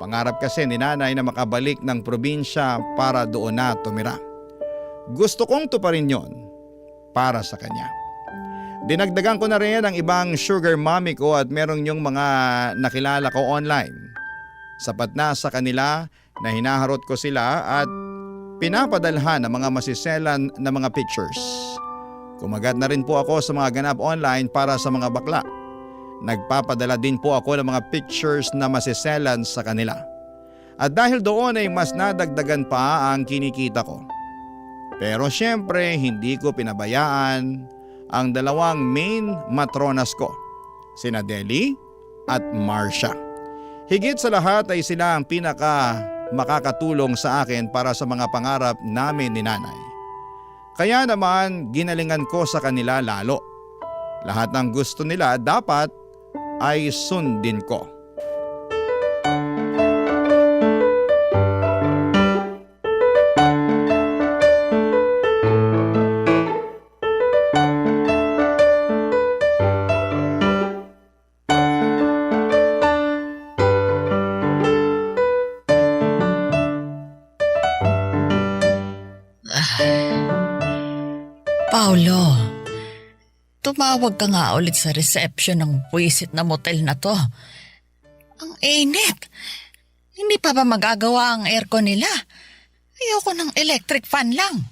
Pangarap kasi ni nanay na makabalik ng probinsya para doon na tumira. Gusto kong tuparin yon para sa kanya. Dinagdagan ko na rin ang ibang sugar mommy ko at merong yung mga nakilala ko online. Sapat na sa kanila na hinaharot ko sila at pinapadalhan ng mga masiselan na mga pictures. Kumagat na rin po ako sa mga ganap online para sa mga bakla. Nagpapadala din po ako ng mga pictures na masiselan sa kanila. At dahil doon ay mas nadagdagan pa ang kinikita ko. Pero syempre hindi ko pinabayaan ang dalawang main matronas ko, sina Deli at Marcia. Higit sa lahat ay sila ang pinaka makakatulong sa akin para sa mga pangarap namin ni nanay. Kaya naman ginalingan ko sa kanila lalo. Lahat ng gusto nila dapat ay sundin ko. Paulo, tumawag ka nga ulit sa reception ng buwisit na motel na to. Ang init. Hindi pa ba magagawa ang aircon nila? Ayoko ng electric fan lang.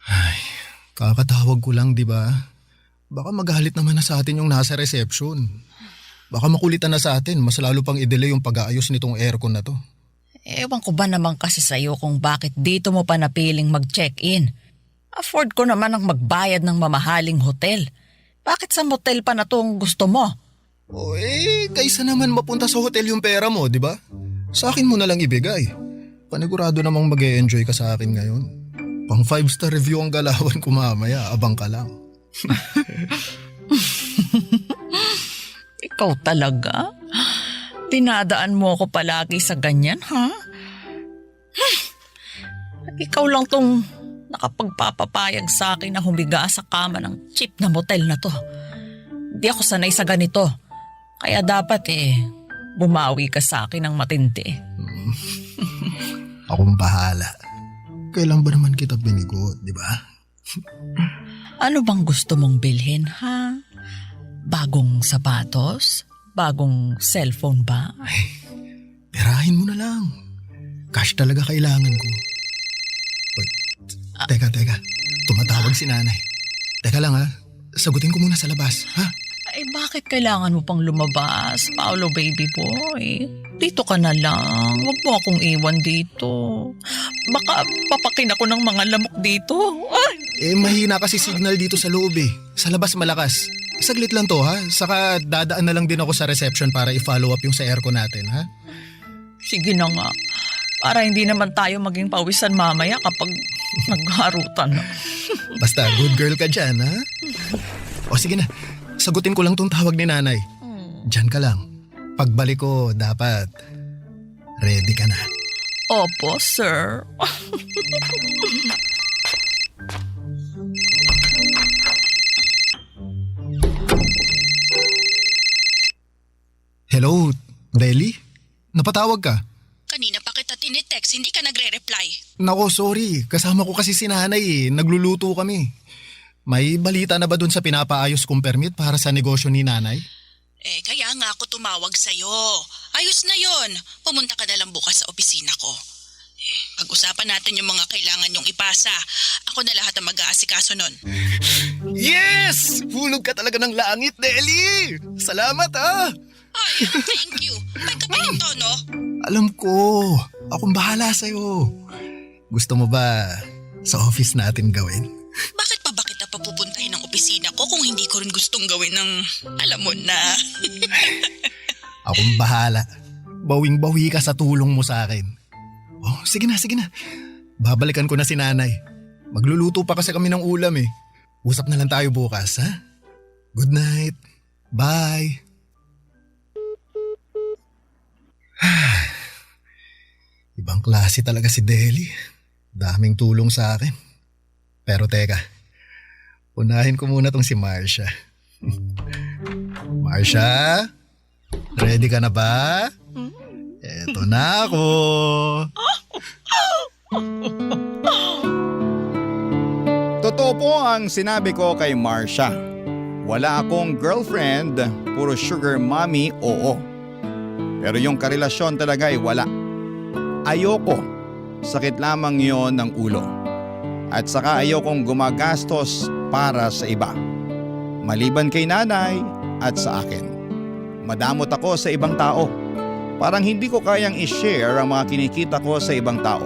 Ay, kakatawag ko lang, di ba? Baka magalit naman na sa atin yung nasa reception. Baka makulitan na sa atin, mas lalo pang i-delay yung pag-aayos nitong aircon na to. Ewan ko ba naman kasi sa'yo kung bakit dito mo pa napiling mag-check-in. Afford ko naman ang magbayad ng mamahaling hotel. Bakit sa motel pa na tong gusto mo? O kaysa naman mapunta sa hotel yung pera mo, di ba? Sa akin mo na lang ibigay. Panigurado namang mag-e-enjoy ka sa akin ngayon. Pang 5-star review ang galawan ko mamaya, abang ka lang. Ikaw talaga? Dinadaan mo ako palagi sa ganyan, ha? Ikaw lang tong nakapagpapapayag sa akin na humiga sa kama ng cheap na motel na to. Di ako sanay sa ganito. Kaya dapat bumawi ka sa akin ng matindi. Akong bahala. Kailan ba naman kita binigot, di ba? Ano bang gusto mong bilhin, ha? Bagong sapatos? Bagong cellphone ba? Ay, perahin mo na lang. Cash talaga kailangan ko. Teka. Tumatawag si nanay. Teka lang ha. Sagutin ko muna sa labas, ha? Ay, bakit kailangan mo pang lumabas, Paolo baby boy? Dito ka na lang. Huwag mo akong iwan dito. Baka papakin ako ng mga lamok dito. Ay! Mahina kasi signal dito sa loob eh. Sa labas malakas. Saglit lang to ha. Saka dadaan na lang din ako sa reception para i-follow up yung sa aircon natin, ha? Sige na nga. Para hindi naman tayo maging pawisan mamaya kapag nagharutan na. Basta good girl ka dyan, ha? O sige na, sagutin ko lang tong tawag ni nanay. Diyan ka lang. Pagbalik ko, dapat ready ka na. Opo, sir. Hello, Deli? Napatawag ka? Kanina pa kita tinitext, hindi ka nagre-reply. Nako, sorry. Kasama ko kasi si nanay eh. Nagluluto kami. May balita na ba dun sa pinapaayos kong permit para sa negosyo ni nanay? Kaya nga ako tumawag sa'yo. Ayos na yon. Pumunta ka na lang bukas sa opisina ko. Pag-usapan natin yung mga kailangan yung ipasa. Ako na lahat ang mag-aasikaso nun. Yes! Hulog ka talaga ng langit, Deli! Salamat Ay, thank you. May kapalit to, no? Alam ko, akong bahala sa'yo. Gusto mo ba sa office natin gawin? Bakit pa ba kita papupuntahin ng opisina ko kung hindi ko rin gustong gawin ng alam mo na? Akong bahala. Bawing-bawi ka sa tulong mo sa akin. Oh, sige na. Babalikan ko na si nanay. Magluluto pa kasi kami ng ulam eh. Usap na lang tayo bukas, ha? Good night. Bye. Ibang klase talaga si Deli. Daming tulong sa akin. Pero teka, unahin ko muna tong si Marcia. Marcia? Ready ka na ba? Eto na ako. Totoo po ang sinabi ko kay Marcia. Wala akong girlfriend, puro sugar mommy, oo. Pero yung karelasyon talaga ay wala. Ayoko. Sakit lamang yon ng ulo. At saka ayokong gumagastos para sa iba. Maliban kay nanay at sa akin. Madamot ako sa ibang tao. Parang hindi ko kayang i-share ang mga kinikita ko sa ibang tao.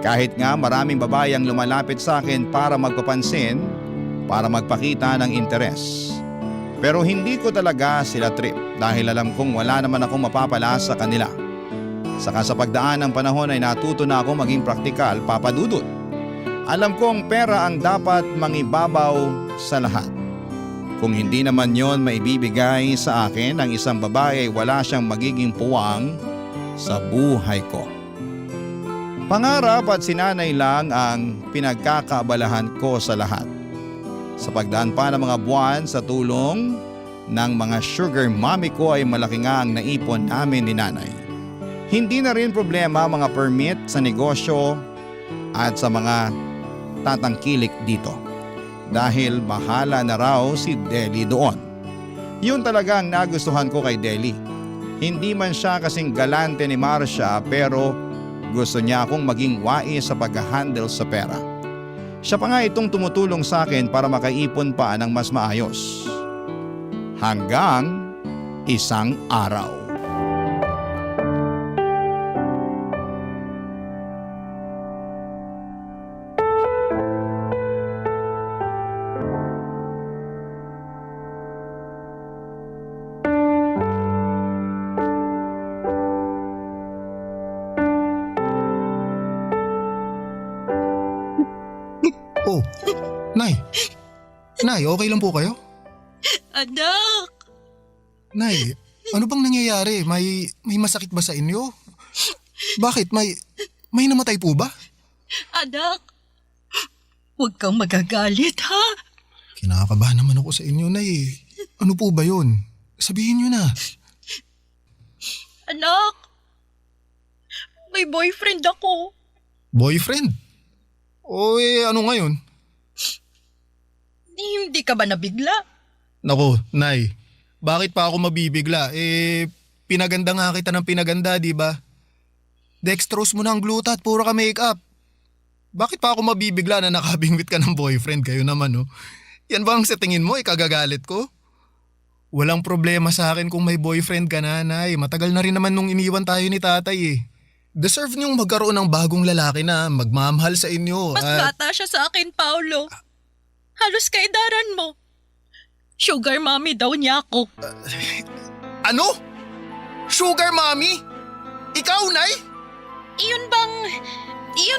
Kahit nga maraming babae ang lumalapit sa akin para magpapansin, para magpakita ng interes. Pero hindi ko talaga sila trip dahil alam kong wala naman akong mapapala sa kanila. Saka sa pagdaan ng panahon ay natuto na ako maging praktikal, Papa Dudut. Alam kong pera ang dapat mangibabaw sa lahat. Kung hindi naman yon maibibigay sa akin ng isang babae, wala siyang magiging puwang sa buhay ko. Pangarap at sinanay lang ang pinagkakaabalahan ko sa lahat. Sa pagdaan pa ng mga buwan sa tulong ng mga sugar mommy ko ay malaki nga ang naipon namin ni nanay. Hindi na rin problema mga permit sa negosyo at sa mga tatangkilik dito. Dahil bahala na raw si Deli doon. Yun talaga ang nagustuhan ko kay Deli. Hindi man siya kasing galante ni Marcia pero gusto niya akong maging wais sa pag-handle sa pera. Siya pa nga itong tumutulong sa akin para makaipon pa ng mas maayos. Hanggang isang araw. Oh, Nay. Nay, okay lang po kayo? Anak! Nay, ano bang nangyayari? May masakit ba sa inyo? Bakit? May namatay po ba? Anak! Huwag kang magagalit, ha? Kinakabahan naman ako sa inyo, Nay. Ano po ba yun? Sabihin nyo na. Anak! May boyfriend ako. Boyfriend? O ano ngayon? Hindi ka ba nabigla? Nako, Nay. Bakit pa ako mabibigla? Pinaganda nga kita ng pinaganda, di ba? Dextrose mo na ang glutat, puro ka make-up. Bakit pa ako mabibigla na nakabingwit ka ng boyfriend? Kayo naman, no? Yan ba ang sa tingin mo, ikagagalit ko? Walang problema sa akin kung may boyfriend ka na, Nay. Matagal na rin naman nung iniwan tayo ni tatay eh. Deserve niyong magkaroon ng bagong lalaki na magmamahal sa inyo. Mas bata siya sa akin, Paolo. Halos kaedaran mo. Sugar mommy daw niya ako. Ano? Sugar mommy? Ikaw, Nay? Iyon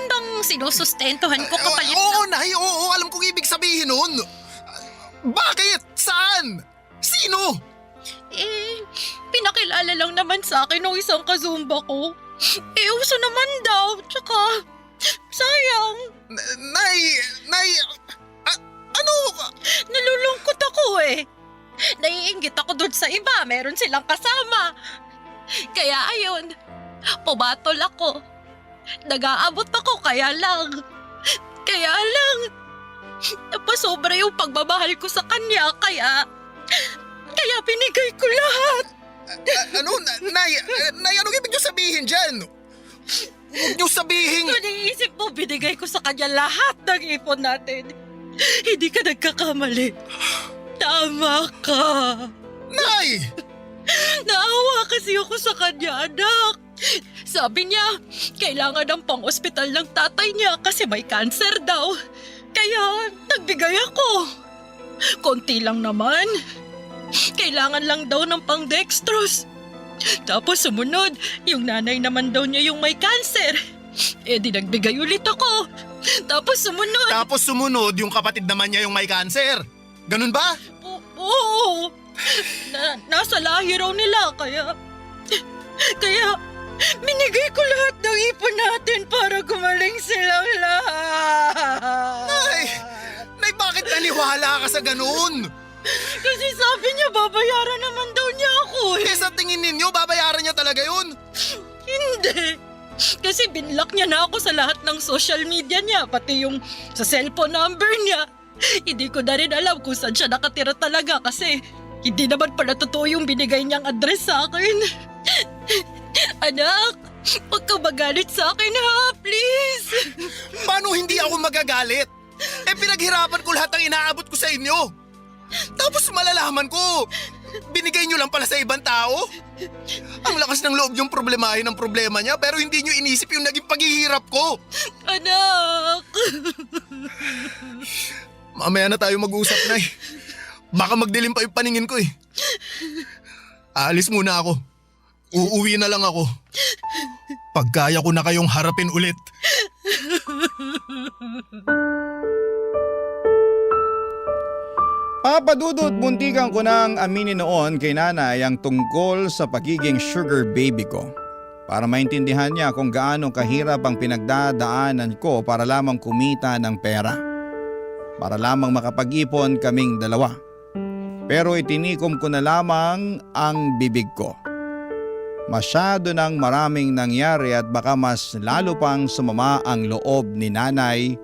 bang sinusustentuhan ko kapalit Oo, Nay. Oo, alam kong ibig sabihin nun. Bakit? Saan? Sino? pinakilala lang naman sa akin ng isang kazumba ko. Uso naman daw, tsaka sayang. Nay, ano? Nalulungkot ako eh. Naiinggit ako dun sa iba, meron silang kasama. Kaya ayun, pumatol ako. Nag-aabot ako kaya lang. Napasobra yung pagmamahal ko sa kanya, kaya binigay ko lahat. Nay, anong ibig niyo sabihin dyan? Huwag niyo sabihin... Kung iniisip mo, binigay ko sa kanya lahat ng ipon natin. Hindi ka nagkakamali. Tama ka. Nay! Naawa kasi ako sa kanya, anak. Sabi niya, kailangan ng pang-ospital ng tatay niya kasi may cancer daw. Kaya nagbigay ako. Konti lang naman. Kailangan lang daw ng pang-dextrose. Tapos sumunod, yung nanay naman daw niya yung may cancer. Eh di nagbigay ulit ako. Tapos sumunod yung kapatid naman niya yung may cancer. Ganun ba? Oo. Nasa lahi raw nila, kaya binigay ko lahat ng ipon natin para gumaling silang lahat. Nay, bakit naniwala ka sa ganun? Kasi sabi niya babayaran naman daw niya ako eh. Sa tingin ninyo, babayaran niya talaga yun? Hindi. Kasi binlock niya na ako sa lahat ng social media niya, pati yung sa cellphone number niya. Hindi ko na rin alam kung saan siya nakatira talaga kasi hindi naman pala totoo yung binigay niyang address sa akin. Anak, huwag ka magalit sa akin ha, please. Paano hindi ako magagalit? Pinaghirapan ko lahat ng inaabot ko sa inyo. Tapos malalaman ko, binigay niyo lang pala sa ibang tao? Ang lakas ng loob yung problemahin ng problema niya pero hindi niyo inisip yung naging paghihirap ko. Anak! Mamaya na tayo mag-usap, Nay. Baka magdilim pa yung paningin ko eh. Aalis muna ako. Uuwi na lang ako. Pagkaya ko na kayong harapin ulit. Papadudot, muntikan ko nang aminin noon kay nanay ang tungkol sa pagiging sugar baby ko. Para maintindihan niya kung gaano kahirap ang pinagdadaanan ko para lamang kumita ng pera. Para lamang makapag-ipon kaming dalawa. Pero itinikom ko na lamang ang bibig ko. Masyado nang maraming nangyari at baka mas lalo pang sumama ang loob ni nanay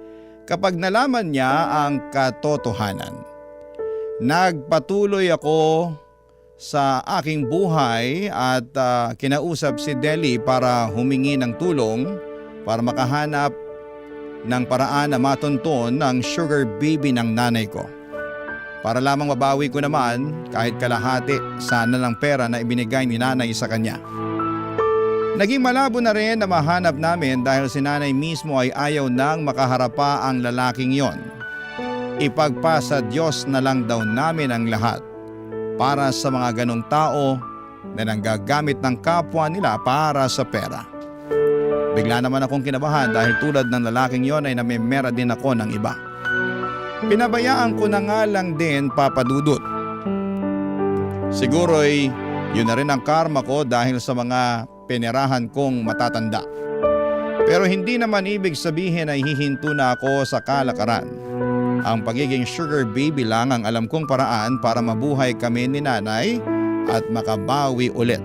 kapag nalaman niya ang katotohanan. Nagpatuloy ako sa aking buhay at kinausap si Deli para humingi ng tulong para makahanap ng paraan na matunton ng sugar baby ng nanay ko. Para lamang mabawi ko naman kahit kalahati sana ng pera na ibinigay ni nanay sa kanya. Naging malabo na rin na mahanap namin dahil si nanay mismo ay ayaw nang makaharap pa ang lalaking yon. Ipagpasa Diyos na lang daw namin ang lahat para sa mga ganong tao na nanggagamit ng kapwa nila para sa pera. Bigla naman akong kinabahan dahil tulad ng lalaking yon ay namimera din ako ng iba. Pinabayaan ko na nga lang din, Papa Dudut. Siguro'y yun na rin ang karma ko dahil sa mga pinerahan kong matatanda. Pero hindi naman ibig sabihin ay hihinto na ako sa kalakaran. Ang pagiging sugar baby lang ang alam kong paraan para mabuhay kami ni nanay at makabawi ulit.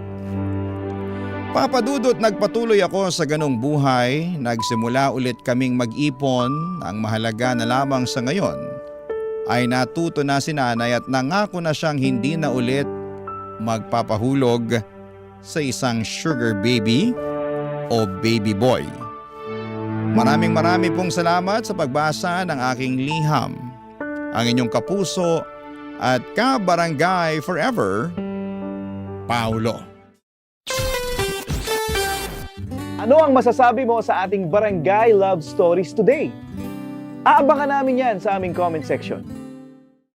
Papadudot, nagpatuloy ako sa ganong buhay. Nagsimula ulit kaming mag-ipon. Ang mahalaga na lamang sa ngayon ay natuto na si nanay at nangako na siyang hindi na ulit magpapahulog sa isang sugar baby o baby boy. Maraming pong salamat sa pagbasa ng aking liham. Ang inyong kapuso at kabarangay forever, Paulo. Ano ang masasabi mo sa ating Barangay Love Stories today? Aabangan namin yan sa aming comment section.